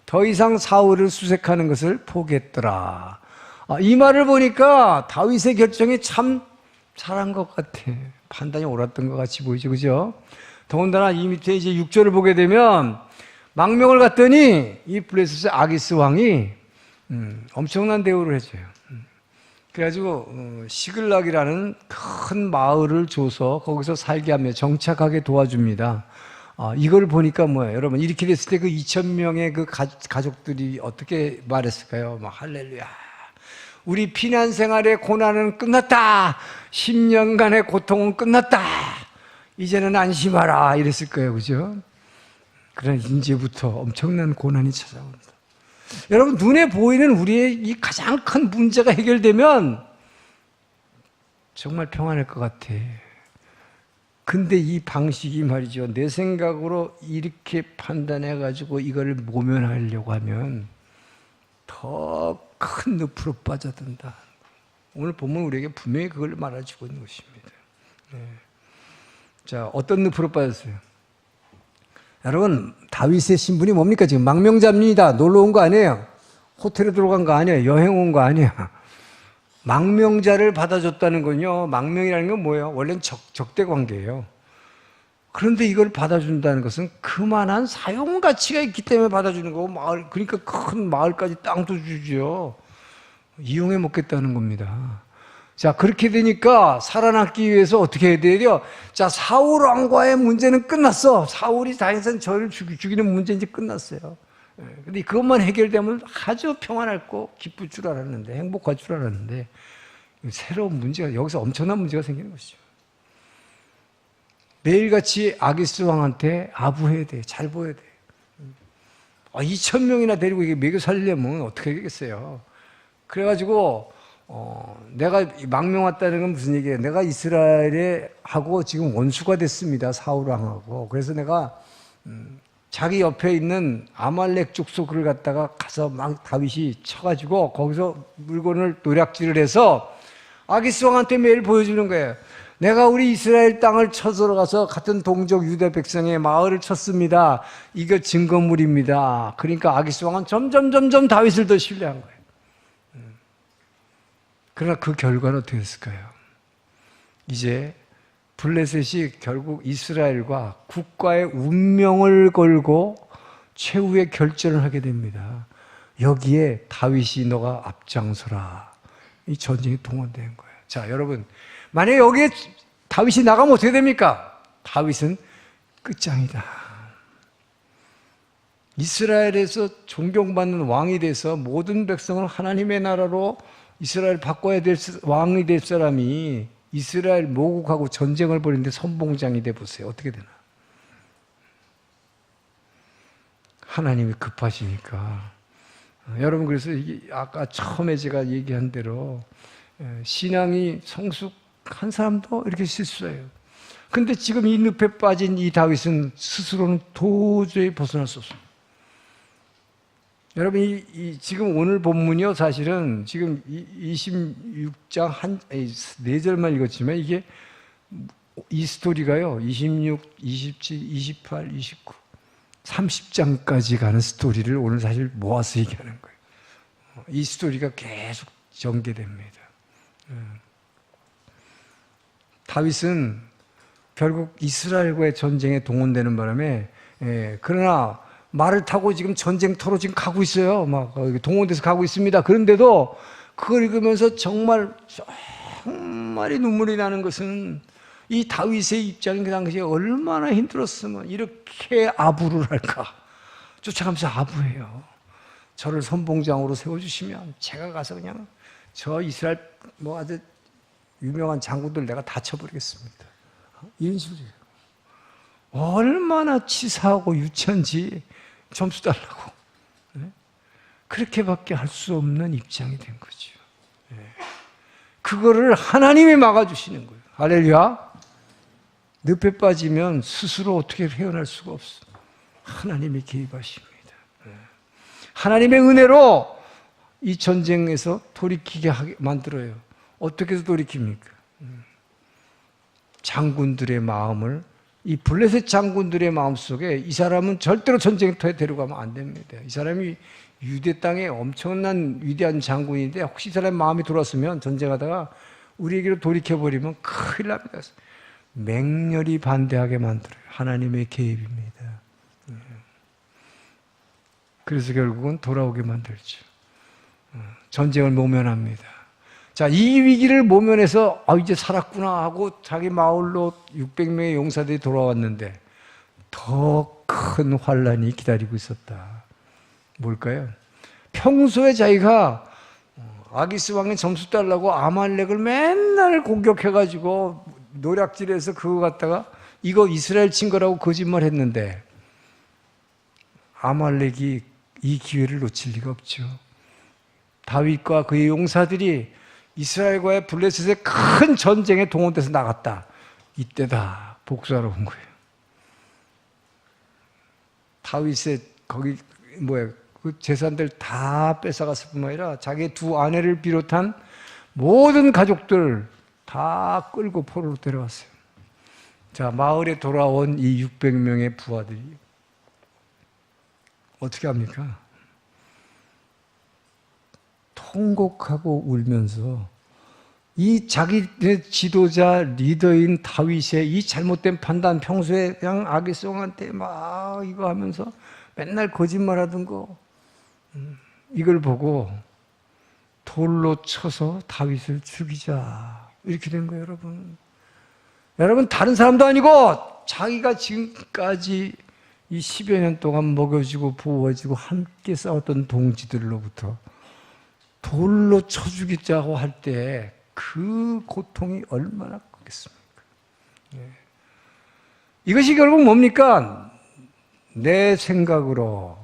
더 이상 사울을 수색하는 것을 포기했더라. 이 말을 보니까 다윗의 결정이 참 잘한 것 같아. 판단이 옳았던 것 같이 보이죠, 그죠? 더군다나 이 밑에 이제 6절을 보게 되면 망명을 갔더니 이 블레셋의 아기스 왕이 엄청난 대우를 해줘요. 그래가지고 시글락이라는 큰 마을을 줘서 거기서 살게 하며 정착하게 도와줍니다. 이걸 보니까 뭐예요? 여러분, 이렇게 됐을 때 그 2,000명의 그 가족들이 어떻게 말했을까요? 막 할렐루야. 우리 피난 생활의 고난은 끝났다. 10년간의 고통은 끝났다. 이제는 안심하라. 이랬을 거예요. 그죠? 그러나 이제부터 엄청난 고난이 찾아온다. 여러분, 눈에 보이는 우리의 이 가장 큰 문제가 해결되면 정말 평안할 것 같아. 근데 이 방식이 말이죠, 내 생각으로 이렇게 판단해가지고 이걸 모면하려고 하면 더 큰 늪으로 빠져든다. 오늘 본문 우리에게 분명히 그걸 말해주고 있는 것입니다. 네. 자, 어떤 늪으로 빠졌어요? 여러분, 다윗의 신분이 뭡니까? 지금 망명자입니다. 놀러 온 거 아니에요. 호텔에 들어간 거 아니에요. 여행 온 거 아니에요. 망명자를 받아줬다는 건요, 망명이라는 건 뭐예요? 원래는 적대 관계예요. 그런데 이걸 받아준다는 것은 그만한 사용 가치가 있기 때문에 받아주는 거고, 그러니까 큰 마을까지 땅도 주죠. 이용해 먹겠다는 겁니다. 자, 그렇게 되니까 살아남기 위해서 어떻게 해야 돼요? 자, 사울 왕과의 문제는 끝났어. 사울이 당연히 저를 죽이는 문제 이제 끝났어요. 근데 그것만 해결되면 아주 평안하고 기쁠 줄 알았는데, 행복할 줄 알았는데, 새로운 문제가, 여기서 엄청난 문제가 생기는 것이죠. 매일같이 아기스 왕한테 아부해야 돼. 잘 보여야 돼. 2,000명이나 데리고 이게 먹여 살려면 어떻게 하겠어요? 그래가지고, 내가 망명 왔다는 건 무슨 얘기예요? 내가 이스라엘에 하고 지금 원수가 됐습니다. 사울 왕하고. 그래서 내가, 자기 옆에 있는 아말렉 족속을 갖다가 가서 막 다윗이 쳐가지고 거기서 물건을 노략질을 해서 아기스 왕한테 매일 보여주는 거예요. 내가 우리 이스라엘 땅을 쳐들어가서 같은 동족 유다 백성의 마을을 쳤습니다. 이거 증거물입니다. 그러니까 아기스 왕은 점점 다윗을 더 신뢰한 거예요. 그러나 그 결과는 어떻게 됐을까요? 이제 블레셋이 결국 이스라엘과 국가의 운명을 걸고 최후의 결전을 하게 됩니다. 여기에 다윗이 너가 앞장서라. 이 전쟁이 동원된 거예요. 자, 여러분, 만약에 여기에 다윗이 나가면 어떻게 됩니까? 다윗은 끝장이다. 이스라엘에서 존경받는 왕이 돼서 모든 백성을 하나님의 나라로 이스라엘 바꿔야 될 왕이 될 사람이 이스라엘 모국하고 전쟁을 벌이는데 선봉장이 돼 보세요. 어떻게 되나? 하나님이 급하시니까. 여러분, 그래서 아까 처음에 제가 얘기한 대로 신앙이 성숙한 사람도 이렇게 실수해요. 근데 지금 이 늪에 빠진 이 다윗은 스스로는 도저히 벗어날 수 없습니다. 여러분, 지금 오늘 본문이요, 사실은 지금 26장 4절만 읽었지만 이게 이 스토리가요, 26, 27, 28, 29, 30장까지 가는 스토리를 오늘 사실 모아서 얘기하는 거예요. 이 스토리가 계속 전개됩니다. 다윗은 결국 이스라엘과의 전쟁에 동원되는 바람에, 그러나 말을 타고 지금 전쟁터로 지금 가고 있어요. 막 동원돼서 가고 있습니다. 그런데도 그걸 읽으면서 정말이 눈물이 나는 것은 이 다윗의 입장이 그 당시에 얼마나 힘들었으면 이렇게 아부를 할까. 쫓아가면서 아부해요. 저를 선봉장으로 세워주시면 제가 가서 그냥 저 이스라엘 아주 유명한 장군들 내가 다쳐버리겠습니다. 이런 식으로. 얼마나 치사하고 유치한지 점수 달라고. 그렇게밖에 할 수 없는 입장이 된 거죠. 그거를 하나님이 막아주시는 거예요. 할렐루야. 늪에 빠지면 스스로 어떻게 헤어날 수가 없어. 하나님이 개입하십니다. 하나님의 은혜로 이 전쟁에서 돌이키게 만들어요. 어떻게 해서 돌이킵니까? 장군들의 마음을, 이 블레셋 장군들의 마음속에 이 사람은 절대로 전쟁터에 데려가면 안 됩니다. 이 사람이 유대 땅에 엄청난 위대한 장군인데 혹시 이 사람의 마음이 돌았으면 전쟁하다가 우리에게로 돌이켜버리면 큰일 납니다. 맹렬히 반대하게 만들어요. 하나님의 개입입니다. 그래서 결국은 돌아오게 만들죠. 전쟁을 모면합니다. 자, 이 위기를 모면해서 이제 살았구나 하고 자기 마을로 600명의 용사들이 돌아왔는데 더 큰 환란이 기다리고 있었다. 뭘까요? 평소에 자기가 아기스 왕의 점수 달라고 아말렉을 맨날 공격해가지고 노략질해서 그거 갖다가 이거 이스라엘 친 거라고 거짓말 했는데 아말렉이 이 기회를 놓칠 리가 없죠. 다윗과 그의 용사들이 이스라엘과의 블레셋의 큰 전쟁에 동원돼서 나갔다. 이때다 복수하러 온 거예요. 다윗의 그 재산들 다 뺏어갔을 뿐만 아니라 자기의 두 아내를 비롯한 모든 가족들 다 끌고 포로로 데려왔어요. 자, 마을에 돌아온 이 600명의 부하들이 어떻게 합니까? 통곡하고 울면서 이 자기의 지도자 리더인 다윗의 이 잘못된 판단, 평소에 그냥 아기스 왕한테 막 이거 하면서 맨날 거짓말하던 거, 이걸 보고 돌로 쳐서 다윗을 죽이자 이렇게 된 거예요. 여러분 다른 사람도 아니고 자기가 지금까지 이 10여 년 동안 먹여주고 부어주고 함께 싸웠던 동지들로부터 돌로 쳐 죽이자고 할 때 그 고통이 얼마나 크겠습니까? 이것이 결국 뭡니까? 내 생각으로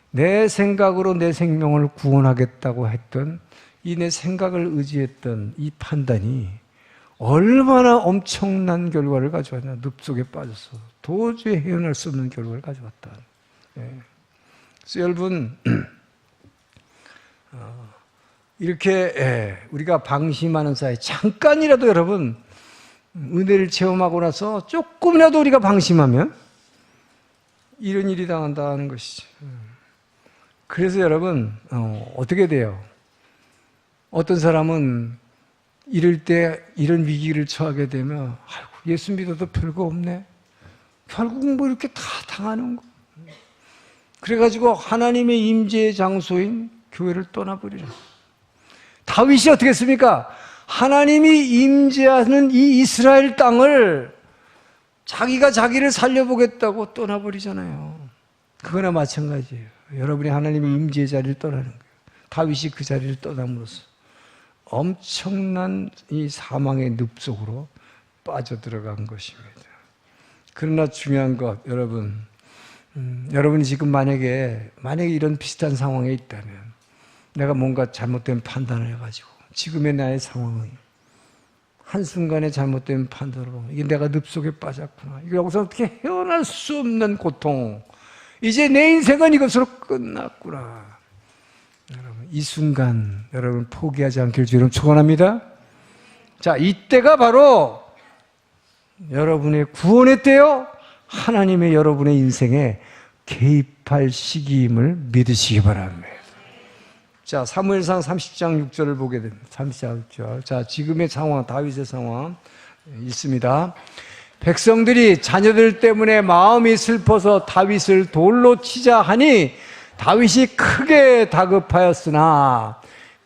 내 생명을 구원하겠다고 했던 이 내 생각을 의지했던 이 판단이 얼마나 엄청난 결과를 가져왔냐. 늪속에 빠져서 도저히 헤어날 수 없는 결과를 가져왔다. 그래서 여러분 이렇게 우리가 방심하는 사이 잠깐이라도 여러분 은혜를 체험하고 나서 조금이라도 우리가 방심하면 이런 일이 당한다는 것이죠. 그래서 여러분 어떻게 돼요? 어떤 사람은 이럴 때 이런 위기를 처하게 되면 아이고, 예수 믿어도 별거 없네. 결국 뭐 이렇게 다 당하는 거. 그래가지고 하나님의 임재의 장소인 교회를 떠나버리는. 다윗이 어떻게 했습니까? 하나님이 임재하는 이 이스라엘 땅을 자기가 자기를 살려보겠다고 떠나버리잖아요. 그거나 마찬가지예요. 여러분이 하나님의 임재의 자리를 떠나는 거예요. 다윗이 그 자리를 떠남으로써 엄청난 이 사망의 늪 속으로 빠져들어간 것입니다. 그러나 중요한 것, 여러분이 지금 만약에 이런 비슷한 상황에 있다면 내가 뭔가 잘못된 판단을 해가지고 지금의 나의 상황이 한순간에 잘못된 판단으로 이게 내가 늪속에 빠졌구나. 이거 여기서 어떻게 헤어날 수 없는 고통. 이제 내 인생은 이것으로 끝났구나. 여러분, 이 순간 여러분 포기하지 않길 주님 축원합니다. 자, 이때가 바로 여러분의 구원의 때요. 하나님의 여러분의 인생에 개입할 시기임을 믿으시기 바랍니다. 자, 사무엘상 30장 6절을 보게 됩니다. 30장 6절. 자, 지금의 상황, 다윗의 상황 읽습니다. 백성들이 자녀들 때문에 마음이 슬퍼서 다윗을 돌로 치자 하니 다윗이 크게 다급하였으나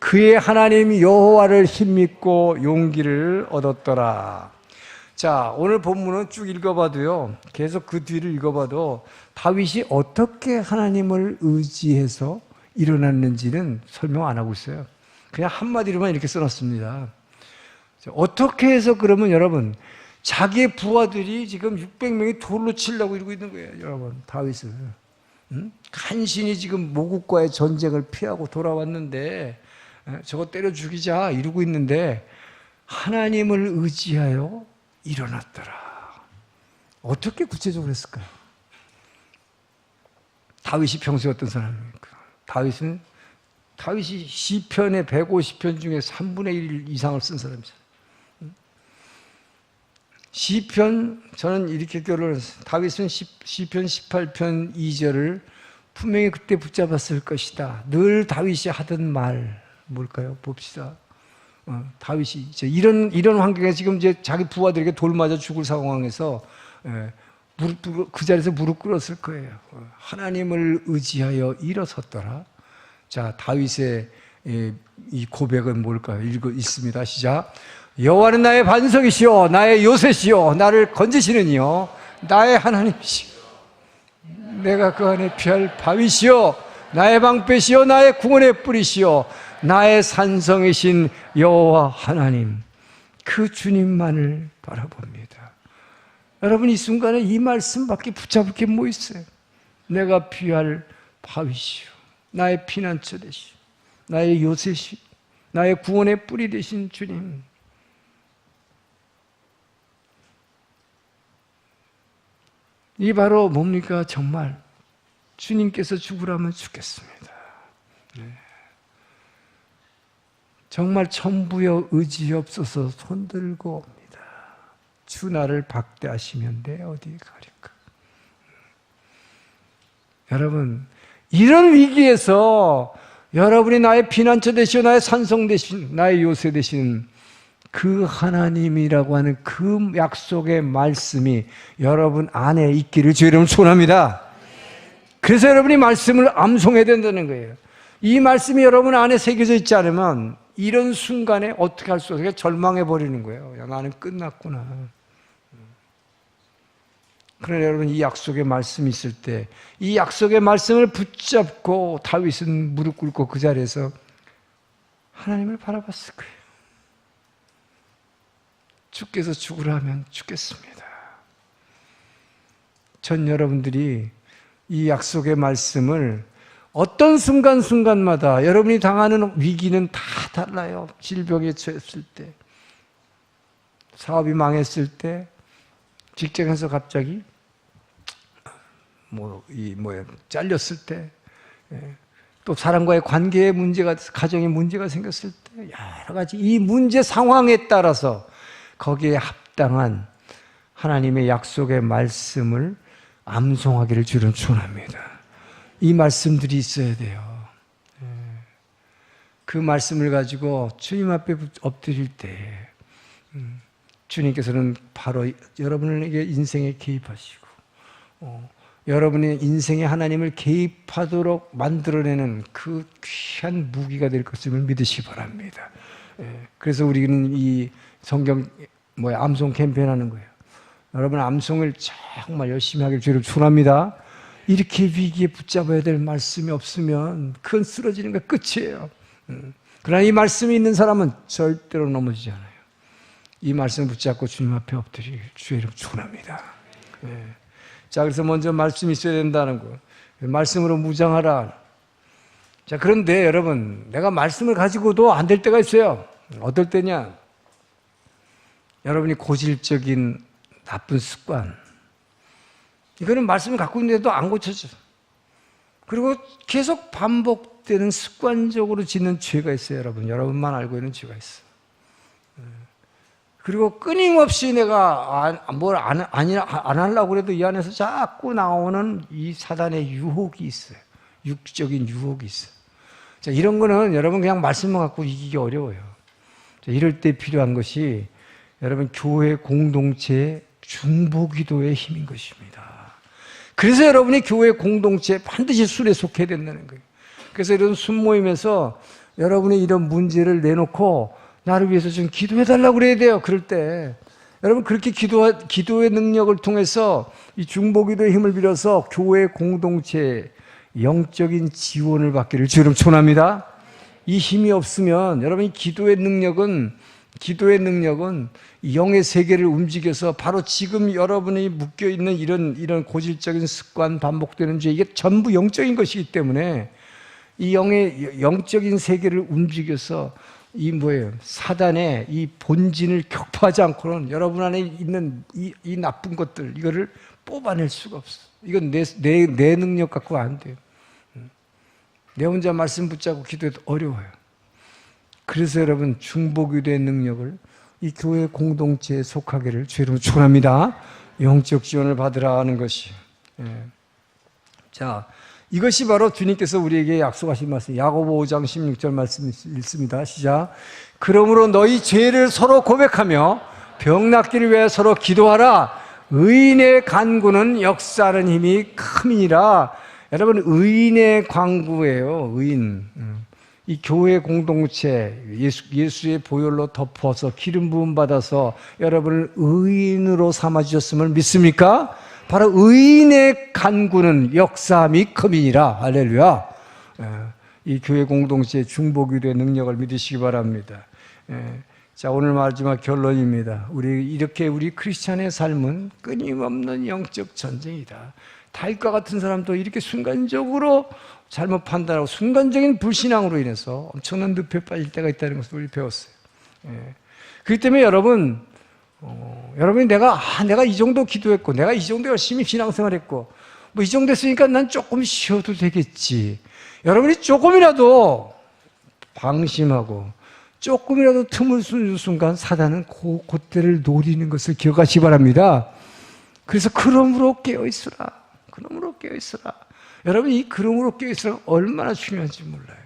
그의 하나님 여호와를 힘입고 용기를 얻었더라. 자, 오늘 본문은 쭉 읽어봐도요, 계속 그 뒤를 읽어봐도 다윗이 어떻게 하나님을 의지해서 일어났는지는 설명 안 하고 있어요. 그냥 한마디로만 이렇게 써놨습니다. 어떻게 해서 그러면 여러분, 자기의 부하들이 지금 600명이 돌로 치려고 이러고 있는 거예요, 여러분. 다윗을 간신히 지금 모국과의 전쟁을 피하고 돌아왔는데 저거 때려 죽이자 이러고 있는데 하나님을 의지하여 일어났더라. 어떻게 구체적으로 했을까요? 다윗이 평소에 어떤 사람입니까? 다윗이 시편의 150편 중에 3분의 1 이상을 쓴 사람이잖아요. 시편, 저는 이렇게 결론을 했어요. 다윗은 시편 18편 2절을 분명히 그때 붙잡았을 것이다. 늘 다윗이 하던 말 뭘까요? 봅시다. 다윗이 이제 이런 환경에 지금 이제 자기 부하들에게 돌 맞아 죽을 상황에서 그 자리에서 무릎 꿇었을 거예요. 하나님을 의지하여 일어섰더라. 자, 다윗의 이 고백은 뭘까요? 읽습니다. 시작. 여호와는 나의 반석이시오, 나의 요새시오, 나를 건지시는 이요, 나의 하나님이시오. 내가 그 안에 피할 바위시오, 나의 방패시오, 나의 구원의 뿌리시오, 나의 산성이신 여호와 하나님, 그 주님만을 바라봅니다. 여러분, 이 순간에 이 말씀밖에 붙잡을 게 뭐 있어요? 내가 피할 바위시오, 나의 피난처 되시오, 나의 요새시오, 나의 구원의 뿌리 되신 주님. 이 바로 뭡니까? 정말 주님께서 죽으라면 죽겠습니다. 정말 천부여 의지없어서 손들고 옵니다. 주 나를 박대하시면 내 어디 가릴까? 여러분, 이런 위기에서 여러분이 나의 피난처 되시오, 나의 산성 되신, 나의 요새 되신 그 하나님이라고 하는 그 약속의 말씀이 여러분 안에 있기를 주의 이름으로 축원합니다. 그래서 여러분이 말씀을 암송해야 된다는 거예요. 이 말씀이 여러분 안에 새겨져 있지 않으면 이런 순간에 어떻게 할 수 없어요? 절망해버리는 거예요. 야, 나는 끝났구나. 그러나 여러분, 이 약속의 말씀이 있을 때 이 약속의 말씀을 붙잡고 다윗은 무릎 꿇고 그 자리에서 하나님을 바라봤을 거예요. 주께서 죽으라면 죽겠습니다. 전 여러분들이 이 약속의 말씀을 어떤 순간순간마다 여러분이 당하는 위기는 다 달라요. 질병에 처했을 때, 사업이 망했을 때, 직장에서 갑자기 잘렸을 때, 또 사람과의 관계에 가정에 문제가 생겼을 때, 여러 가지 이 문제 상황에 따라서 거기에 합당한 하나님의 약속의 말씀을 암송하기를 주로 축원합니다. 이 말씀들이 있어야 돼요. 그 말씀을 가지고 주님 앞에 엎드릴 때 주님께서는 바로 여러분에게 인생에 개입하시고 여러분의 인생에 하나님을 개입하도록 만들어내는 그 귀한 무기가 될 것을 믿으시기 바랍니다. 그래서 우리는 이 성경 암송 캠페인 하는 거예요. 여러분, 암송을 정말 열심히 하길 주를 축원합니다. 이렇게 위기에 붙잡아야 될 말씀이 없으면 그건 쓰러지는 게 끝이에요. 그러나 이 말씀이 있는 사람은 절대로 넘어지지 않아요. 이 말씀을 붙잡고 주님 앞에 엎드리길 주의 이름 축원합니다. 자, 그래서 먼저 말씀이 있어야 된다는 거. 말씀으로 무장하라. 자, 그런데 여러분, 내가 말씀을 가지고도 안 될 때가 있어요. 어떨 때냐? 여러분이 고질적인 나쁜 습관, 이거는 말씀을 갖고 있는데도 안 고쳐져. 그리고 계속 반복되는 습관적으로 짓는 죄가 있어요. 여러분만 알고 있는 죄가 있어요. 그리고 끊임없이 내가 뭘 안 하려고 해도 이 안에서 자꾸 나오는 이 사단의 유혹이 있어요. 육적인 유혹이 있어요. 자, 이런 거는 여러분 그냥 말씀만 갖고 이기기 어려워요. 자, 이럴 때 필요한 것이 여러분 교회 공동체의 중보기도의 힘인 것입니다. 그래서 여러분이 교회 공동체에 반드시 술에 속해야 된다는 거예요. 그래서 이런 순모임에서 여러분이 이런 문제를 내놓고 나를 위해서 좀 기도해달라고 그래야 돼요. 그럴 때 여러분 그렇게 기도의 능력을 통해서 이 중보기도의 힘을 빌어서 교회 공동체 영적인 지원을 받기를 주님 축원합니다. 이 힘이 없으면 여러분이 기도의 능력은 영의 세계를 움직여서 바로 지금 여러분이 묶여 있는 이런 고질적인 습관, 반복되는 죄, 이게 전부 영적인 것이기 때문에 이 영의 영적인 세계를 움직여서 사단의 이 본진을 격파하지 않고는 여러분 안에 있는 이 나쁜 것들, 이거를 뽑아낼 수가 없어. 이건 내 능력 갖고 안 돼요. 내 혼자 말씀 붙잡고 기도해도 어려워요. 그래서 여러분 중보기도의 능력을 이 교회 공동체에 속하기를 주님 축원합니다. 영적 지원을 받으라 하는 것이. 자, 이것이 바로 주님께서 우리에게 약속하신 말씀, 야고보 5장 16절 말씀 읽습니다. 시작. 그러므로 너희 죄를 서로 고백하며 병 낫기를 위해 서로 기도하라. 의인의 간구는 역사하는 힘이 큼이니라. 여러분, 의인의 간구예요. 의인. 이 교회 공동체 예수의 보혈로 덮어서 기름 부음 받아서 여러분을 의인으로 삼아 주셨음을 믿습니까? 바로 의인의 간구는 역사함이 큼이니라. 할렐루야. 이 교회 공동체의 중보기도의 능력을 믿으시기 바랍니다. 자, 오늘 마지막 결론입니다. 우리 크리스찬의 삶은 끊임없는 영적 전쟁이다. 다윗과 같은 사람도 이렇게 순간적으로 잘못 판단하고 순간적인 불신앙으로 인해서 엄청난 늪에 빠질 때가 있다는 것을 우리 배웠어요. 그렇기 때문에 여러분이 내가 이 정도 기도했고, 내가 이 정도 열심히 신앙생활했고, 뭐 이 정도 했으니까 난 조금 쉬어도 되겠지. 여러분이 조금이라도 방심하고, 조금이라도 틈을 쏘는 순간 사단은 그때를 노리는 것을 기억하시기 바랍니다. 그래서 그러므로 깨어있으라. 여러분, 이 그러므로 깨어있으라 얼마나 중요한지 몰라요.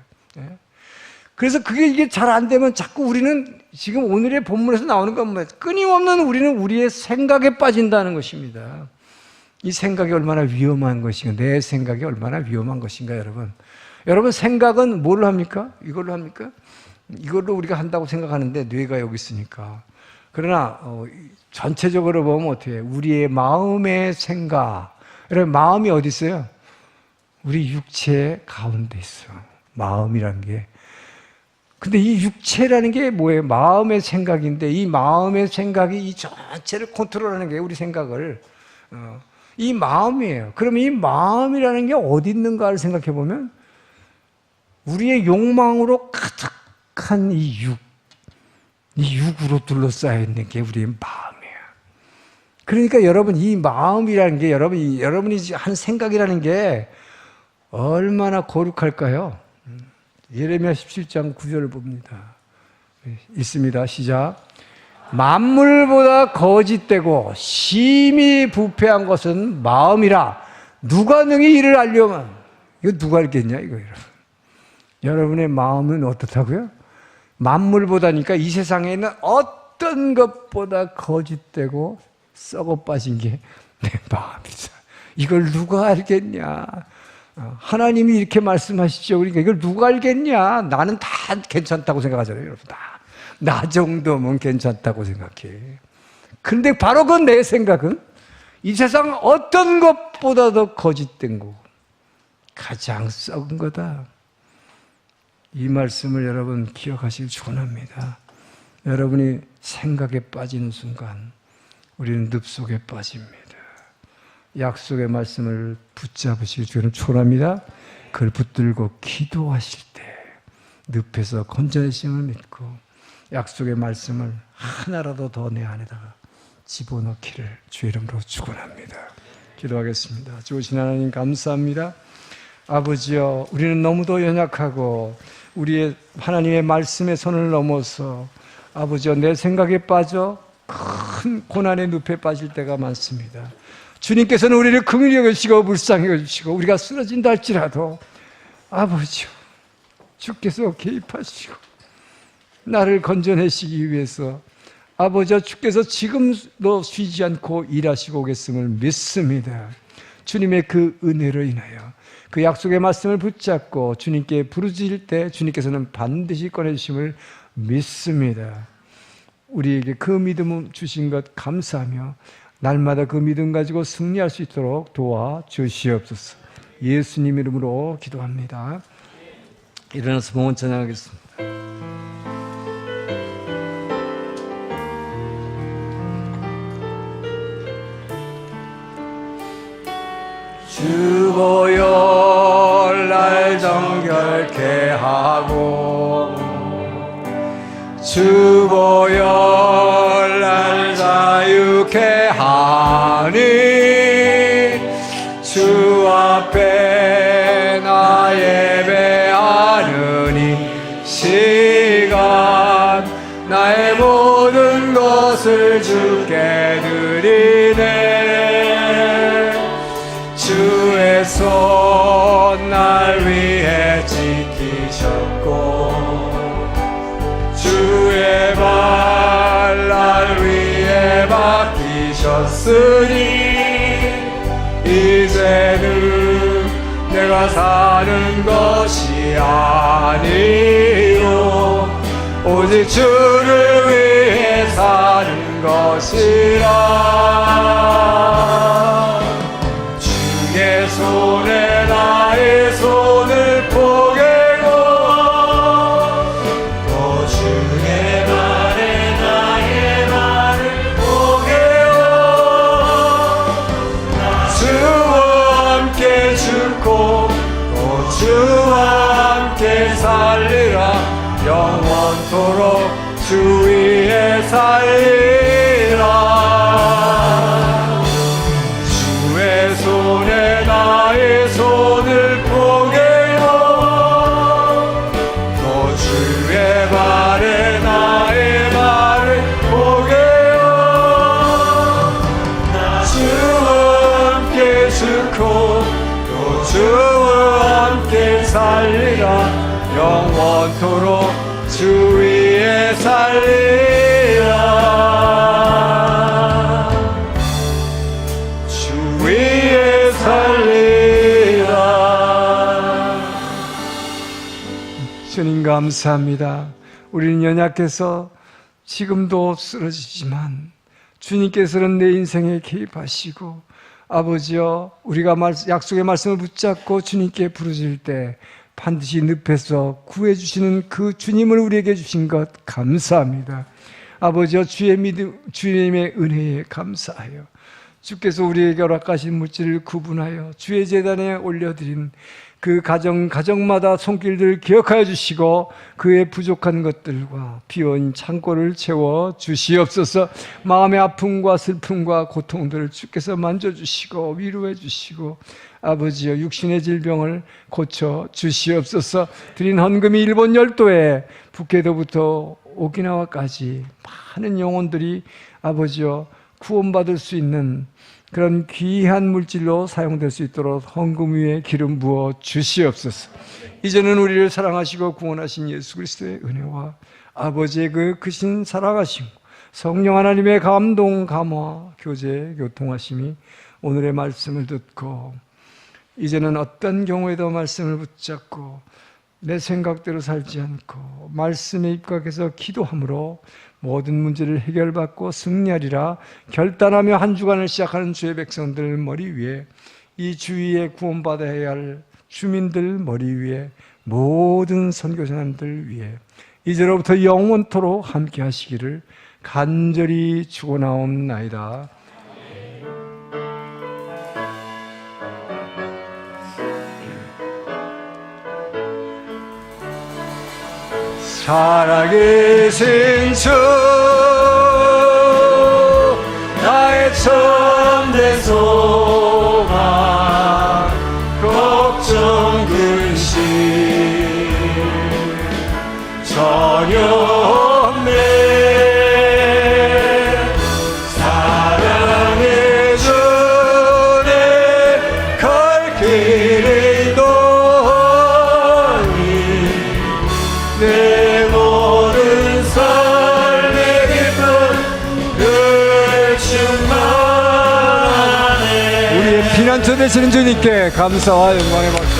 그래서 이게 잘 안 되면 자꾸 우리는 지금 오늘의 본문에서 나오는 건 뭐예요? 끊임없는 우리는 우리의 생각에 빠진다는 것입니다. 이 생각이 얼마나 위험한 것인가, 내 생각이 얼마나 위험한 것인가, 여러분. 여러분, 생각은 뭘로 합니까? 이걸로 합니까? 이걸로 우리가 한다고 생각하는데 뇌가 여기 있으니까. 그러나 전체적으로 보면 어떻게 해요? 우리의 마음의 생각. 여러분, 마음이 어디 있어요? 우리 육체 가운데 있어. 마음이라는 게. 근데 이 육체라는 게 뭐예요? 마음의 생각인데, 이 마음의 생각이 이 전체를 컨트롤하는 게 우리 생각을. 이 마음이에요. 그럼 이 마음이라는 게 어디 있는가를 생각해 보면 우리의 욕망으로 가득한 이 육으로 둘러싸여 있는 게 우리의 마음이에요. 그러니까 여러분, 이 마음이라는 게 여러분이 한 생각이라는 게 얼마나 거룩할까요? 예레미야 17장 9절을 봅니다. 있습니다. 시작. 만물보다 거짓되고 심히 부패한 것은 마음이라. 누가 능히 이를 알려면, 이거 누가 알겠냐, 이거 여러분. 여러분의 마음은 어떻다고요? 만물보다니까 이 세상에 있는 어떤 것보다 거짓되고 썩어 빠진 게 내 마음이다. 이걸 누가 알겠냐? 하나님이 이렇게 말씀하시죠. 그러니까 이걸 누가 알겠냐? 나는 다 괜찮다고 생각하잖아요, 여러분. 나 정도면 괜찮다고 생각해. 근데 바로 그 내 생각은 이 세상 어떤 것보다도 거짓된 거고 가장 썩은 거다. 이 말씀을 여러분 기억하시길 축원합니다. 여러분이 생각에 빠지는 순간 우리는 늪속에 빠집니다. 약속의 말씀을 붙잡으시길 주님 축원합니다. 그걸 붙들고 기도하실 때 늪에서 건져내심을 믿고 약속의 말씀을 하나라도 더 내 안에다가 집어넣기를 주의 이름으로 축원합니다. 기도하겠습니다. 좋으신 하나님 감사합니다. 아버지여, 우리는 너무도 연약하고 우리의 하나님의 말씀의 선을 넘어서 아버지여 내 생각에 빠져 큰 고난의 늪에 빠질 때가 많습니다. 주님께서는 우리를 긍휼히 여기시고 불쌍히 여기시고 우리가 쓰러진다 할지라도 아버지여 주께서 개입하시고 나를 건져내시기 위해서 아버지여 주께서 지금도 쉬지 않고 일하시고 오겠음을 믿습니다. 주님의 그 은혜로 인하여 그 약속의 말씀을 붙잡고 주님께 부르짖을 때 주님께서는 반드시 꺼내주심을 믿습니다. 우리에게 그 믿음을 주신 것 감사하며 날마다 그 믿음 가지고 승리할 수 있도록 도와주시옵소서. 예수님 이름으로 기도합니다. 일어나서 봉헌 찬양하겠습니다. 주보혈 날 정결케 하고 주보혈 날 자유케 하니 주 앞에 나 예배하는 이 시간 나의 모든 것을 주께 드리네. 주의 손 날 위해 지키셨고 주의 발 날 위해 맡기셨으니 이제는 내가 사는 것이 아니요 오직 주를 위해 사는 것이라. 주의 손에 나의 손을 포개고 또 주의 발에 나의 발을 포개어 주와 함께 죽고 또 주와 함께 살리라. 영원토록 주 위에 살리라. 주의 손에 나의 손을 포개요 또 주의 발에 나의 발을 포개요 주와 함께 죽고 또 주와 함께 살리라. 영원토록 주 위에 살리라. 주 위에 살리라. 주님 감사합니다. 우리는 연약해서 지금도 쓰러지지만 주님께서는 내 인생에 개입하시고 아버지여 우리가 약속의 말씀을 붙잡고 주님께 부르짖을 때 반드시 늪에서 구해주시는 그 주님을 우리에게 주신 것 감사합니다. 아버지여 주님의 은혜에 감사하여 주께서 우리에게 허락하신 물질을 구분하여 주의 제단에 올려드린 그 가정마다 손길들을 기억하여 주시고 그의 부족한 것들과 비어있는 창고를 채워 주시옵소서. 마음의 아픔과 슬픔과 고통들을 주께서 만져주시고 위로해 주시고 아버지여 육신의 질병을 고쳐 주시옵소서. 드린 헌금이 일본 열도에 북해도부터 오키나와까지 많은 영혼들이 아버지여 구원받을 수 있는 그런 귀한 물질로 사용될 수 있도록 헌금 위에 기름 부어 주시옵소서. 이제는 우리를 사랑하시고 구원하신 예수 그리스도의 은혜와 아버지의 그 크신 사랑하심, 성령 하나님의 감동, 감화, 교제, 교통하심이 오늘의 말씀을 듣고 이제는 어떤 경우에도 말씀을 붙잡고 내 생각대로 살지 않고 말씀에 입각해서 기도함으로 모든 문제를 해결받고 승리하리라 결단하며 한 주간을 시작하는 주의 백성들 머리 위에 이 주위에 구원받아야 할 주민들 머리 위에 모든 선교사님들 위에 이제로부터 영원토록 함께 하시기를 간절히 축원하옵나이다. 살아계신 주 나의 참된 소망 걱정 근심 전혀 없네. 사랑해 주네 갈 길을 너니 내 모든 삶에게 피난처 되시는 주님께 감사와 영광의 박수.